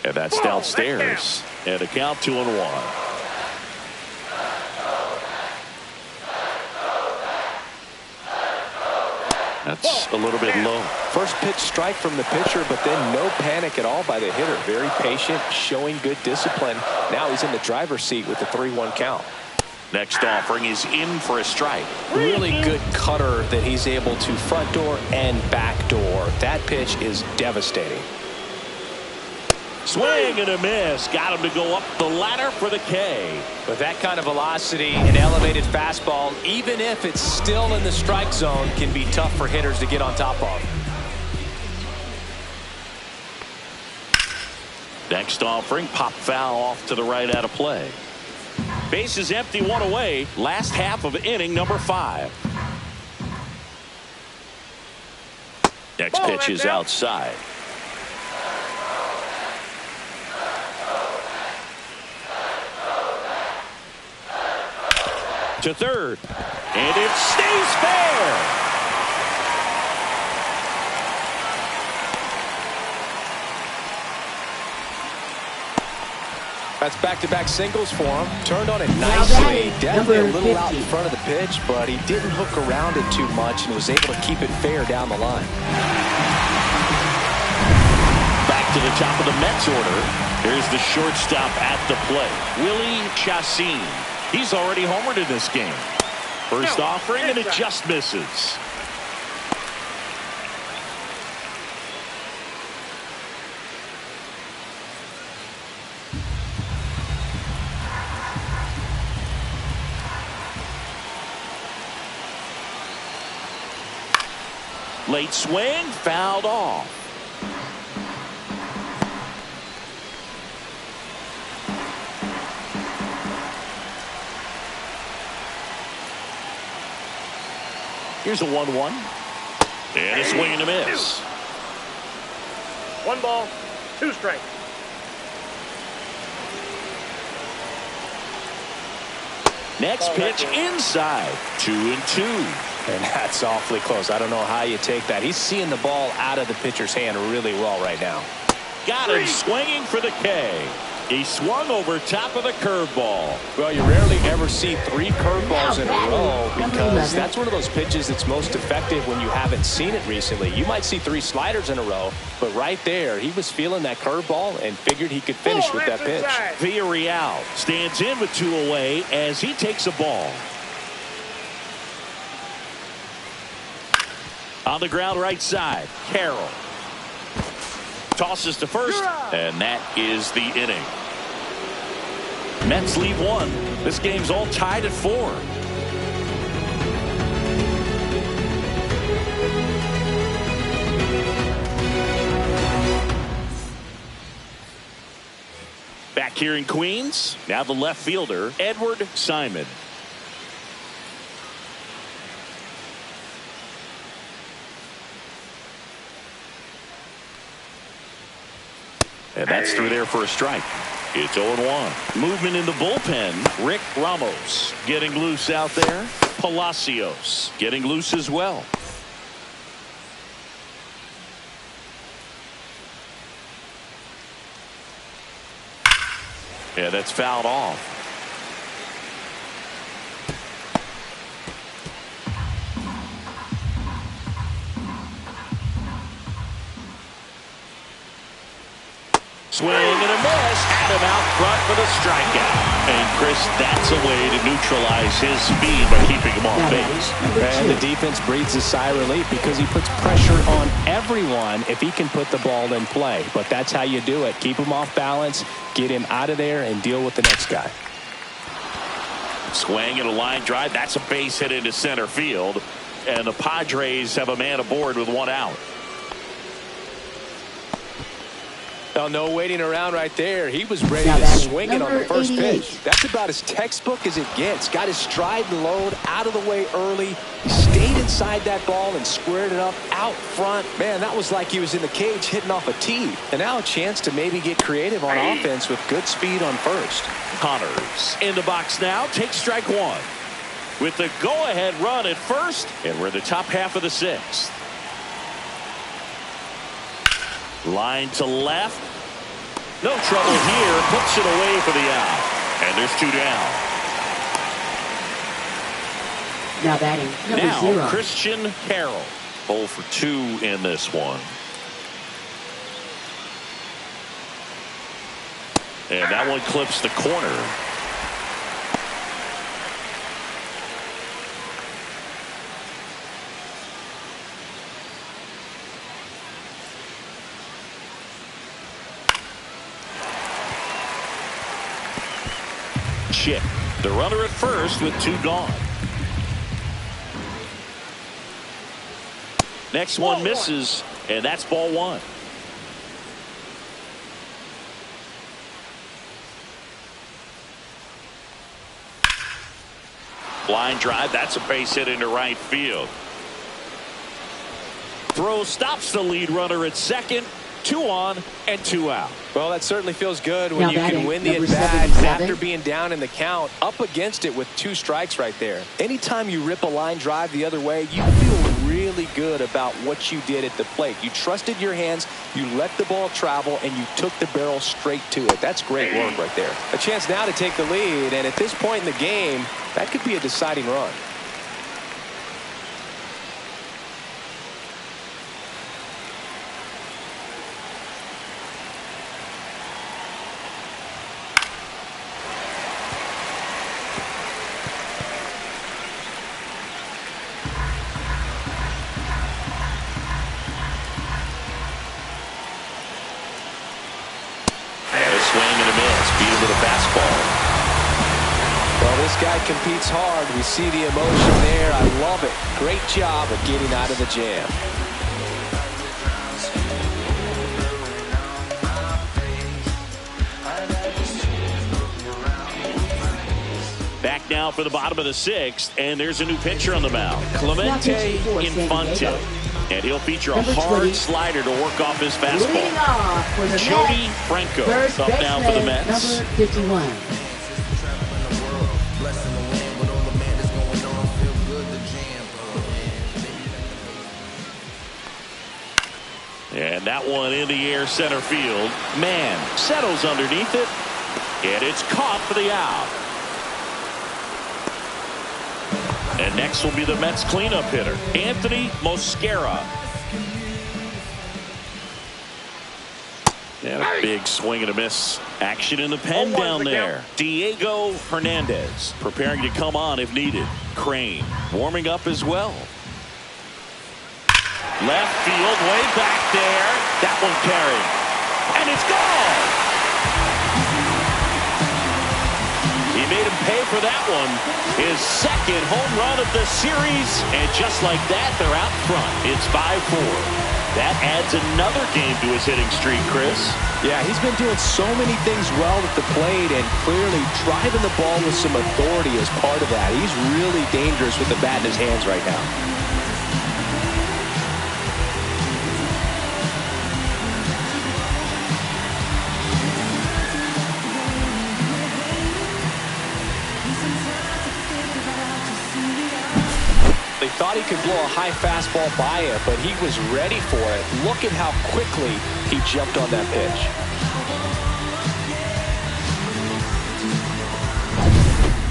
S1: And that's downstairs. And a count 2-1. That's a little bit low.
S2: First pitch strike from the pitcher, but then no panic at all by the hitter. Very patient, showing good discipline. Now he's in the driver's seat with the 3-1 count.
S1: Next offering is in for a strike.
S2: Really good cutter that he's able to front door and back door. That pitch is devastating.
S1: Swing and a miss. Got him to go up the ladder for the K.
S2: With that kind of velocity, an elevated fastball, even if it's still in the strike zone, can be tough for hitters to get on top of.
S1: Next offering, pop foul off to the right out of play. Base is empty, one away. Last half of inning number 5. Next pitch is outside. To third, and it stays fair.
S2: That's back-to-back singles for him. Turned on it nicely. Definitely a little out in front of the pitch, but he didn't hook around it too much and was able to keep it fair down the line.
S1: Back to the top of the Mets order. Here's the shortstop at the plate, Willie Chacin. He's already homered in this game. First offering, and it just misses. Late swing, fouled off. Here's a 1-1. And a swing and a miss.
S4: 1 ball, 2 strikes.
S1: Next pitch inside. 2-2.
S2: And that's awfully close. I don't know how you take that. He's seeing the ball out of the pitcher's hand really well right now.
S1: Got him swinging for the K. He swung over top of the curveball.
S2: Well, you rarely ever see 3 curveballs in a row because that's one of those pitches that's most effective when you haven't seen it recently. You might see 3 sliders in a row, but right there, he was feeling that curveball and figured he could finish with that pitch.
S1: Villarreal stands in with 2 away as he takes a ball. On the ground right side, Carroll. Tosses to first, and that is the inning. Mets lead 1. This game's all tied at 4. Back here in Queens, now the left fielder, Edward Simon. And that's through there for a strike. It's 0-1. Movement in the bullpen. Rick Ramos getting loose out there. Palacios getting loose as well. Yeah, that's fouled off. Swing and a miss. Had him out front for the strikeout. And Chris, that's a way to neutralize his speed by keeping him off base.
S2: And the defense breathes a sigh of relief because he puts pressure on everyone if he can put the ball in play. But that's how you do it. Keep him off balance, get him out of there, and deal with the next guy.
S1: Swing and a line drive. That's a base hit into center field. And the Padres have a man aboard with 1 out.
S2: Well, no waiting around right there. He was ready
S3: Now
S2: to
S3: batting
S2: swing it on the
S3: number
S2: first
S3: 88.
S2: pitch. That's about as textbook as it gets. Got his stride and load out of the way early. He stayed inside that ball and squared it up out front. Man, that was like he was in the cage hitting off a tee. And now a chance to maybe get creative on offense with good speed on first.
S1: Connors in the box now. Takes strike one. With the go-ahead run at first, and we're in the top half of the sixth. Line to left. No trouble here. Puts it away for the out. And there's two down.
S3: Now batting number
S1: Now
S3: 0.
S1: Christian Carroll. 0 for 2 in this one. And that one clips the corner. Chip, the runner at first with 2 gone. Next one misses, and that's ball 1. Line drive, that's a base hit into right field. Throw stops the lead runner at second. 2 on and 2 out.
S2: Well, that certainly feels good when
S3: Now
S2: you can
S3: batting
S2: win the
S3: number
S2: at-bat
S3: 77.
S2: after being down in the count, up against it with 2 strikes right there. Anytime you rip a line drive the other way, you feel really good about what you did at the plate. You trusted your hands, you let the ball travel, and you took the barrel straight to it. That's great work right there. A chance now to take the lead, and at this point in the game, that could be a deciding run. This guy competes hard. We see the emotion there. I love it. Great job of getting out of the jam.
S1: Back now for the bottom of the 6th, and there's a new pitcher on the mound. Clemente Infante. And he'll feature a hard slider to work off his fastball. Jody Franco up now for the Mets.
S3: Number 51.
S1: And that one in the air center field. Man settles underneath it. And it's caught for the out. And next will be the Mets cleanup hitter, Anthony Mosquera. And a big swing and a miss. Action in the pen down there. Diego Hernandez preparing to come on if needed. Crane warming up as well. Left field, way back there. That one carried. And it's gone. He made him pay for that one. His second home run of the series. And just like that, they're out front. It's 5-4. That adds another game to his hitting streak, Chris.
S2: Yeah, he's been doing so many things well at the plate and clearly driving the ball with some authority as part of that. He's really dangerous with the bat in his hands right now. They thought he could blow a high fastball by it, but he was ready for it. Look at how quickly he jumped on that pitch.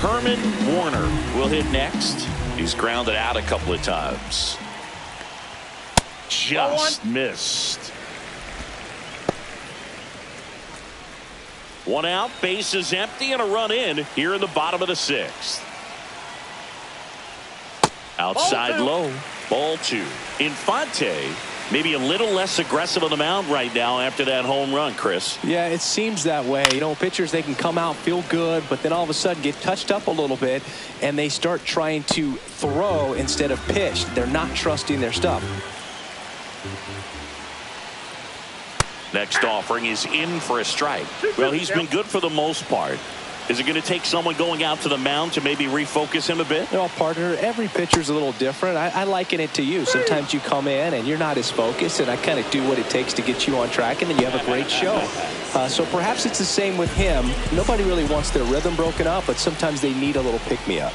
S1: Herman Warner will hit next. He's grounded out a couple of times. Just missed. 1 out, base is empty, and a run in here in the bottom of the 6th. Outside low, ball 2. Infante maybe a little less aggressive on the mound right now after that home run, Chris.
S2: Yeah, it seems that way. You know, pitchers, they can come out, feel good, but then all of a sudden get touched up a little bit, and they start trying to throw instead of pitch. They're not trusting their stuff.
S1: Next offering is in for a strike. Well, he's been good for the most part. Is it going to take someone going out to the mound to maybe refocus him a bit?
S2: Well, partner, every pitcher's a little different. I liken it to you. Sometimes you come in and you're not as focused, and I kind of do what it takes to get you on track, and then you have a great show. So perhaps it's the same with him. Nobody really wants their rhythm broken up, but sometimes they need a little pick-me-up.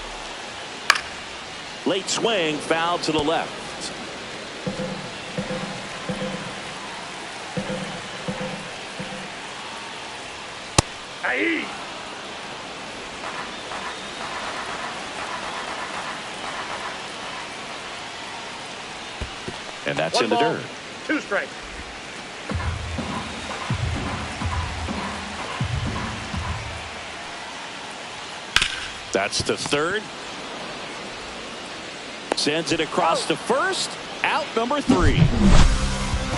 S1: Late swing, foul to the left.
S4: Aye.
S1: And that's
S4: One
S1: in the
S4: ball,
S1: dirt.
S4: 2 strikes.
S1: That's to third. Sends it across to first. Out number 3.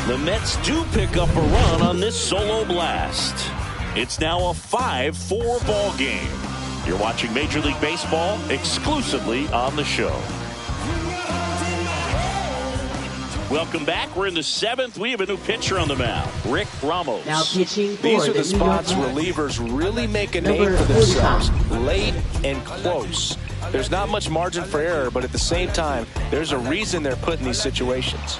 S1: The Mets do pick up a run on this solo blast. It's now a 5-4 ball game. You're watching Major League Baseball exclusively on the show. Welcome back. We're in the 7th. We have a new pitcher on the mound, Rick Ramos.
S3: Now pitching for
S2: These are the
S3: New York
S2: spots
S3: Mets.
S2: relievers really make a
S3: Number
S2: name for themselves.
S3: 45.
S2: Late and close. There's not much margin for error, but at the same time, there's a reason they're put in these situations.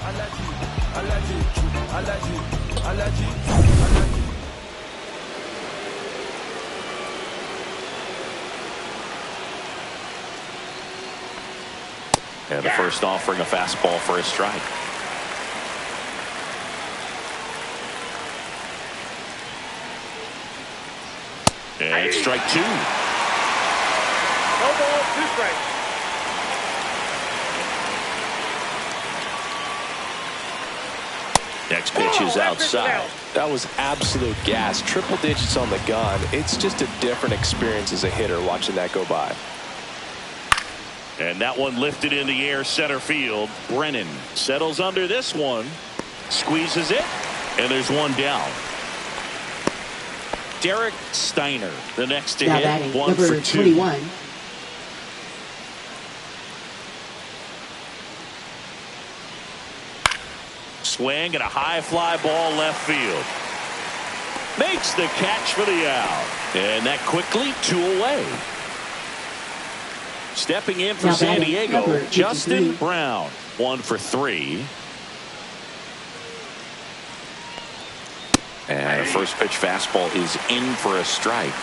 S1: And the first offering, a fastball for a strike. And strike 2.
S4: No ball, 2 strikes.
S1: Next pitch is outside.
S2: That was absolute gas. Triple digits on the gun. It's just a different experience as a hitter watching that go by.
S1: And that one lifted in the air center field. Brennan settles under this one. Squeezes it. And there's one down. Derek Steiner, the next to
S3: Now
S1: hit.
S3: batting
S1: 1
S3: number
S1: for 2.
S3: 21.
S1: Swing and a high fly ball left field. Makes the catch for the out. And that quickly 2 away. Stepping in for
S3: Now
S1: San
S3: batting
S1: Diego,
S3: number 53.
S1: Justin Brown. 1 for 3. And a first pitch fastball is in for a strike.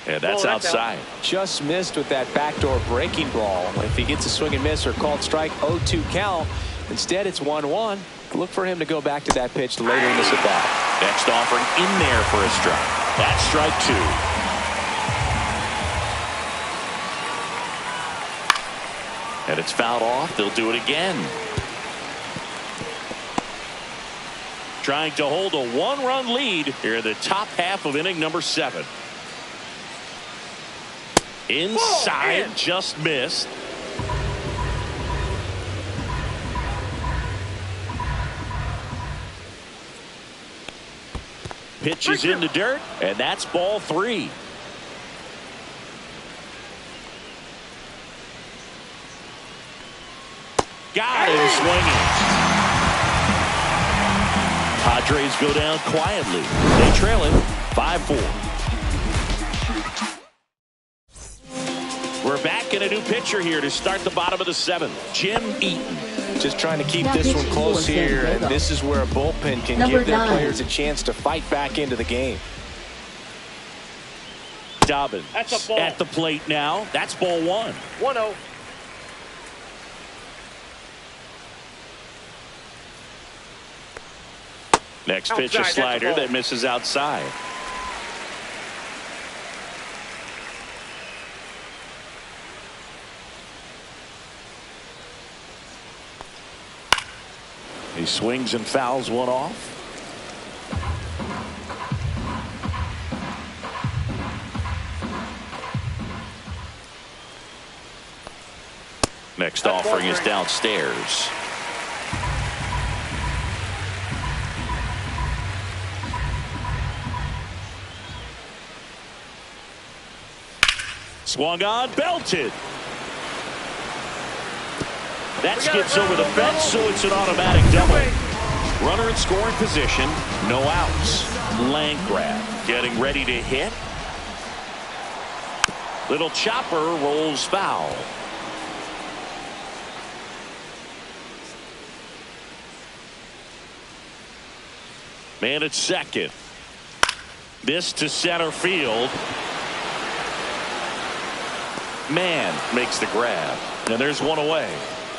S1: And that's outside.
S2: Just missed with that backdoor breaking ball. If he gets a swing and miss or called strike, 0-2 count. Instead, it's 1-1. Look for him to go back to that pitch later in this at bat.
S1: Next offering in there for a strike. That's strike 2. And it's fouled off. They'll do it again. Trying to hold a 1-run lead here in the top half of inning number 7. Inside, just missed. Pitches in the dirt, and that's ball 3. Got him swinging. Padres go down quietly. They trail it 5-4. We're back in a new pitcher here to start the bottom of the 7th. Jim Eaton.
S2: Just trying to keep this one close here, and this is where a bullpen can
S3: Number
S2: give their
S3: 9.
S2: players a chance to fight back into the game.
S1: Dobbins
S4: That's a ball.
S1: at the plate now. That's ball 1.
S4: 1-0.
S1: Next pitch, a
S4: Outside, that's a
S1: slider
S4: ball.
S1: that misses outside. He swings and fouls one off. Next
S4: That's
S1: offering
S4: ball
S1: is
S4: 3.
S1: downstairs. Swung on, belted. That skips over the fence, so it's an automatic double. Runner in scoring position, no outs. Land grab, getting ready to hit. Little chopper rolls foul. Man at second. This to center field. Man makes the grab. And there's one away.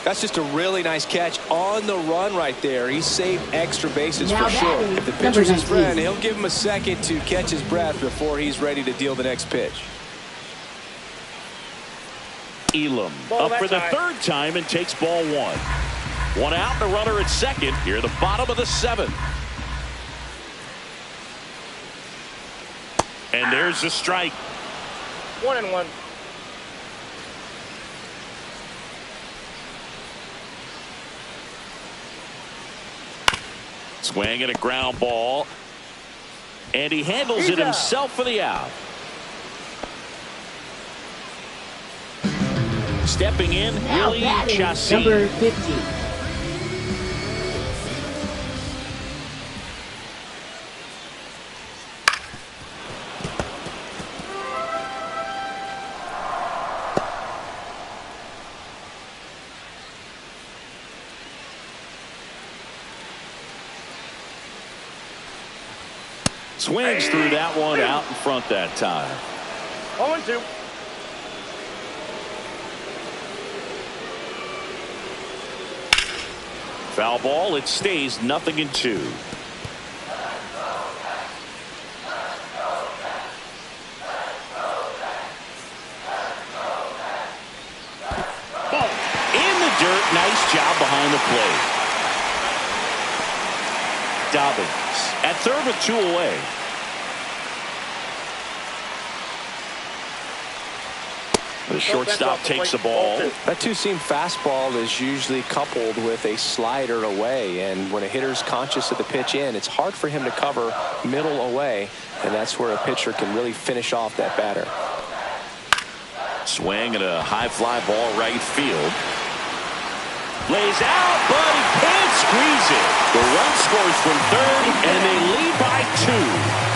S2: That's just a really nice catch on the run right there. He saved extra bases for sure. If the pitcher's his friend, he'll give him a second to catch his breath before he's ready to deal the next pitch.
S1: Elam up for the third time and takes ball one. One out, the runner at second. Here at the bottom of the seventh. And there's the strike.
S4: 1-1.
S1: Swing and a ground ball. And he handles it himself for the out. Stepping in, Willie Chassis.
S3: Number 50.
S1: Swings through that one out in front that time.
S4: 0-2.
S1: Foul ball. It stays 0-2. Ball in the dirt. Nice job behind the plate. Dobbins at third with two away. The shortstop takes the ball.
S2: That two-seam fastball is usually coupled with a slider away, and when a hitter's conscious of the pitch in, it's hard for him to cover middle away, and that's where a pitcher can really finish off that batter.
S1: Swing and a high fly ball right field. Lays out, but he can't squeeze it. The run scores from third, and they lead by two.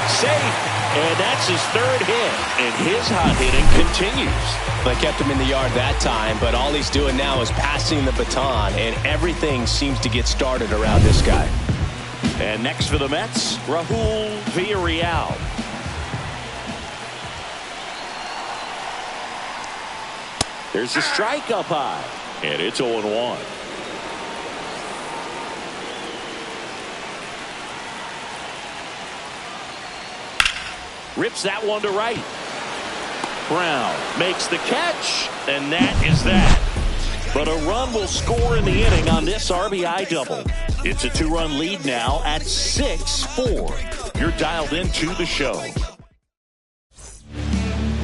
S1: Safe, and that's his third hit, and his hot hitting continues.
S2: They kept him in the yard that time, but all he's doing now is passing the baton, and everything seems to get started around this guy.
S1: And next for the Mets, Rahul Villarreal. There's the strike up high, and it's 0-1. Rips that one to right. Brown makes the catch, and that is that. But a run will score in the inning on this RBI double. It's a two-run lead now at 6-4. You're dialed into the show.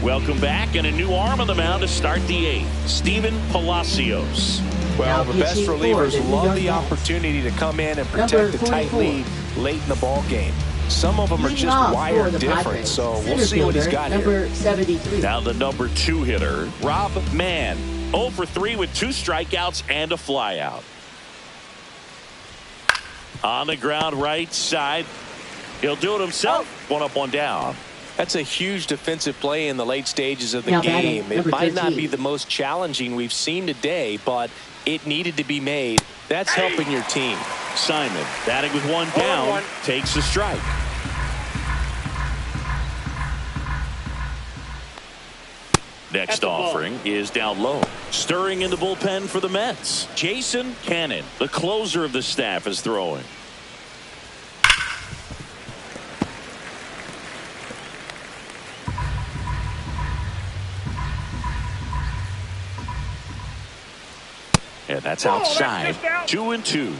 S1: Welcome back, and a new arm on the mound to start the eighth. Steven Palacios.
S2: Well, the best relievers love the opportunity to come in and protect the tight lead late in the ball game. Some of them are just wired different, so we'll see what he's got here.
S1: Now the number 2 hitter, Rob Mann. 0 for 3 with 2 strikeouts and a flyout. On the ground right side. He'll do it himself. 1 up, 1 down.
S2: That's a huge defensive play in the late stages of the game. It might not be the most challenging we've seen today, but it needed to be made. That's helping your team.
S1: Simon, batting with 1 down, takes the strike. Next offering is down low. Stirring in the bullpen for the Mets. Jason Cannon, the closer of the staff, is throwing. And that's outside. 2-2.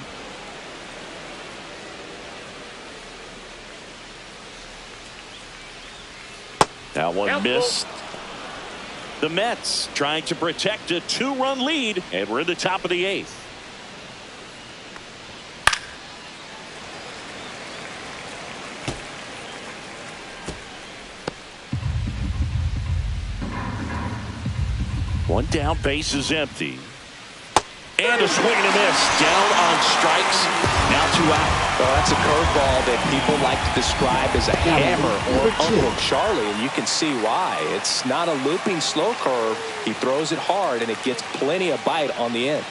S1: That one missed. The Mets trying to protect a 2-run lead, and we're in the top of the 8th. One down, base is empty. And a swing and a miss. Down on strikes. Now 2 out.
S2: Well, that's a curveball that people like to describe as a hammer or Uncle Charlie, and you can see why. It's not a looping slow curve. He throws it hard, and it gets plenty of bite on the end.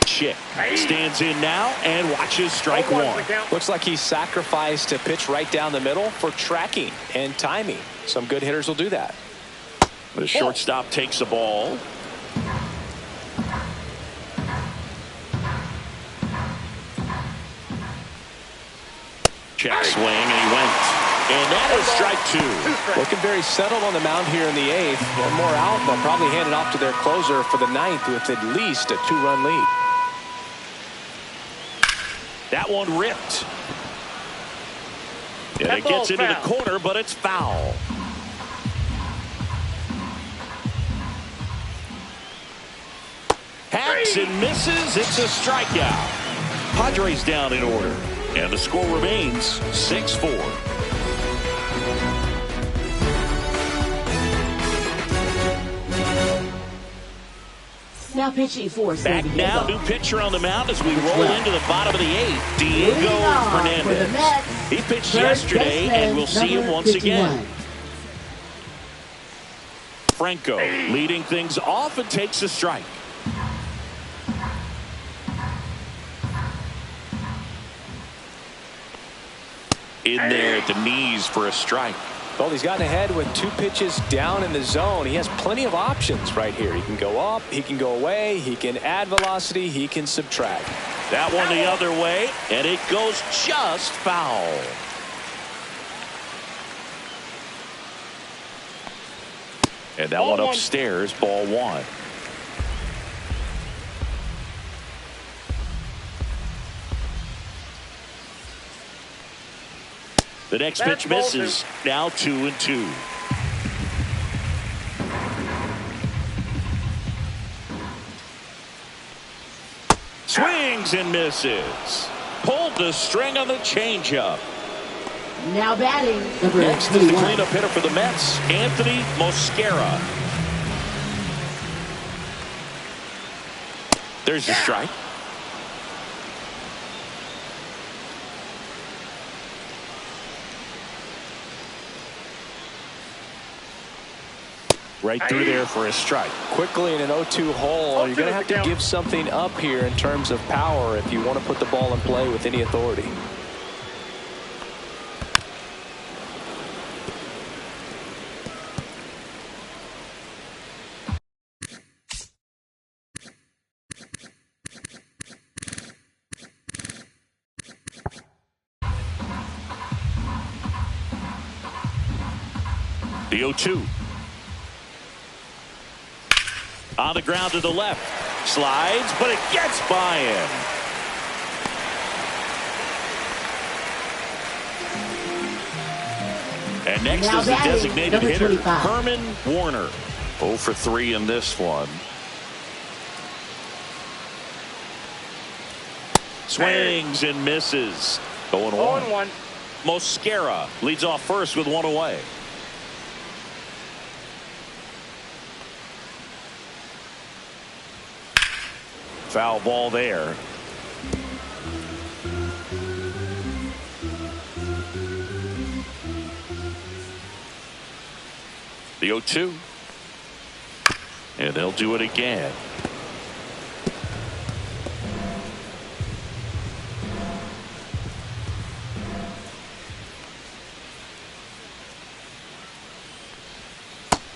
S1: Chick stands in now and watches strike 1.
S2: Looks like he sacrificed a pitch right down the middle for tracking and timing. Some good hitters will do that.
S1: The shortstop takes the ball. Check swing, and he went. And that is strike 2.
S2: Looking very settled on the mound here in the 8th. One more out, they'll probably hand it off to their closer for the 9th with at least a 2-run lead.
S1: That one ripped. And it gets into the corner, but it's foul. Hacks and misses. It's a strikeout. Padres down in order. And the score remains 6-4.
S3: Now pitching for
S1: Back now, new pitcher on the mound as we roll into the bottom of the 8th. Diego Hernandez. He pitched yesterday, and we'll see him once again. Franco leading things off and takes a strike. In there at the knees for a strike.
S2: Well, he's gotten ahead with 2 pitches down in the zone. He has plenty of options right here. He can go up, he can go away, he can add velocity, he can subtract.
S1: That one the other way, and it goes just foul. And that one upstairs, ball 1. The next pitch misses. Now 2-2. Swings and misses. Pulled the string on the changeup.
S3: Now batting.
S1: Next is the cleanup hitter for the Mets, Anthony Mosquera. There's a strike. Right through there for a strike.
S2: Quickly in an 0-2 hole, you're going to have to give something up here in terms of power if you want to put the ball in play with any authority.
S1: The 0-2. On the ground to the left. Slides, but it gets by him. And next
S3: now
S1: is the designated hitter,
S3: 25.
S1: Herman Warner. 0 for 3 in this one. Swings and misses. 0-1. Mosquera leads off first with 1 away. Foul ball there. The 0-2. And they'll do it again.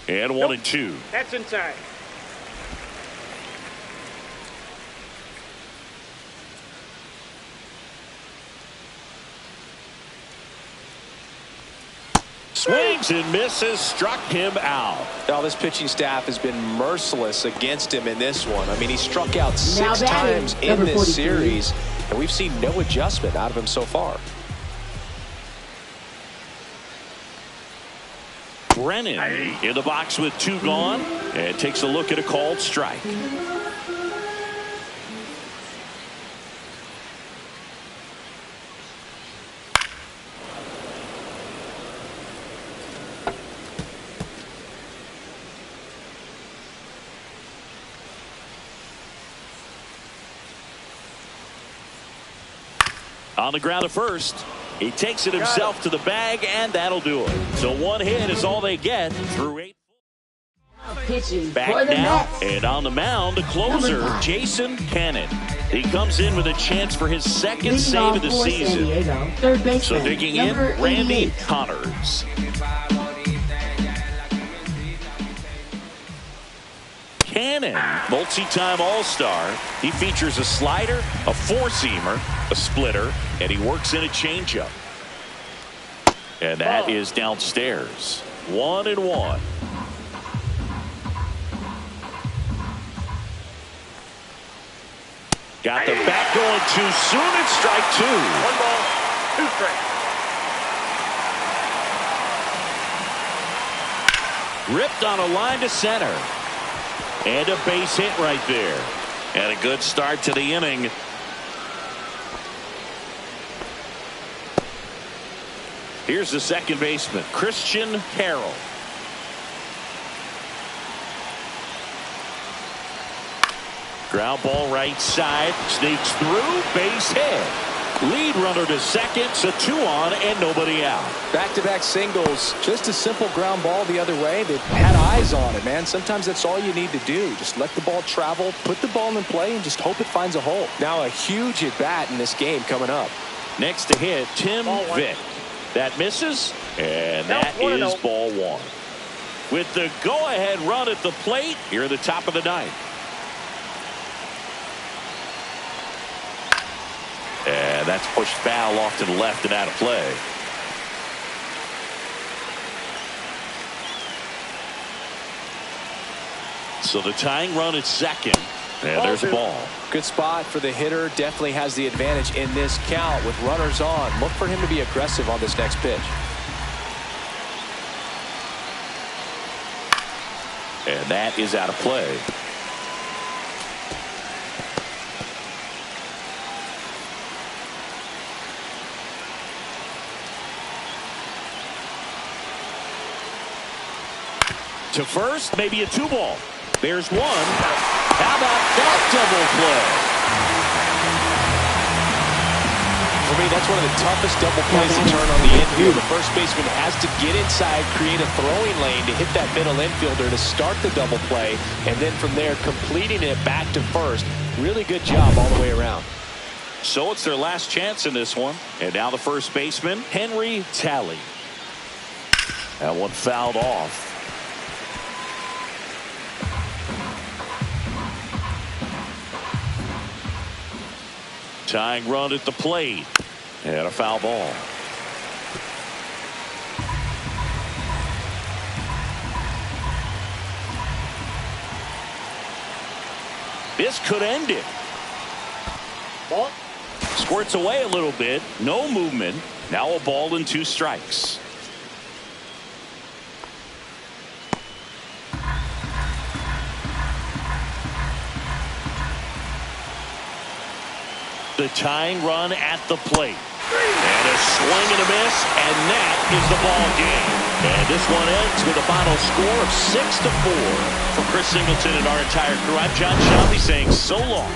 S1: And 1-2.
S4: That's inside.
S1: Swings and misses, struck him out.
S2: Now this pitching staff has been merciless against him in this one. I mean, he struck out 6 times in this series, and we've seen no adjustment out of him so far.
S1: Brennan in the box with 2 gone, and takes a look at a called strike. On the ground at first. He takes it himself to the bag, and that'll do it. So one hit is all they get through 8.
S3: Pitching
S1: Back
S3: for the
S1: now,
S3: Mets.
S1: and on the mound, the closer,
S3: Number 5.
S1: Jason Cannon. He comes in with a chance for his second
S3: Leading
S1: save
S3: off
S1: of the
S3: for San
S1: season.
S3: Diego, third baseman,
S1: So digging in,
S3: number
S1: Randy
S3: 88.
S1: Connors. Cannon, multi-time All-Star. He features a slider, a four-seamer, a splitter, and he works in a changeup. And that is downstairs. 1-1. Got the bat going too soon, and strike 2.
S4: 1 ball, 2 strikes.
S1: Ripped on a line to center. And a base hit right there. And a good start to the inning. Here's the second baseman, Christian Carroll. Ground ball right side. Sneaks through. Base hit. Lead runner to second. So 2 on and nobody out.
S2: Back-to-back singles. Just a simple ground ball the other way. They had eyes on it, man. Sometimes that's all you need to do. Just let the ball travel, put the ball in play, and just hope it finds a hole. Now a huge at-bat in this game coming up.
S1: Next to hit, Tim
S4: Ball 1.
S1: Vick. That misses, and
S4: Now
S1: that
S4: 1-0.
S1: is ball 1. With the go-ahead run at the plate here at the top of the ninth. And that's pushed foul off to the left and out of play. So the tying run at second. And there's a ball.
S2: Good spot for the hitter. Definitely has the advantage in this count with runners on. Look for him to be aggressive on this next pitch.
S1: And that is out of play. To first, maybe a 2-ball. There's 1. How about that double play?
S2: For me, that's one of the toughest double plays to turn on the infield. The first baseman has to get inside, create a throwing lane to hit that middle infielder to start the double play, and then from there completing it back to first. Really good job all the way around.
S1: So it's their last chance in this one. And now the first baseman, Henry Talley. That one fouled off. Tying run at the plate. And a foul ball. This could end it.
S4: Ball.
S1: Squirts away a little bit. No movement. Now a ball and 2 strikes. The tying run at the plate. And a swing and a miss, and that is the ball game. And this one ends with a final score of 6-4. For Chris Singleton and our entire crew, I'm John Shelby saying so long.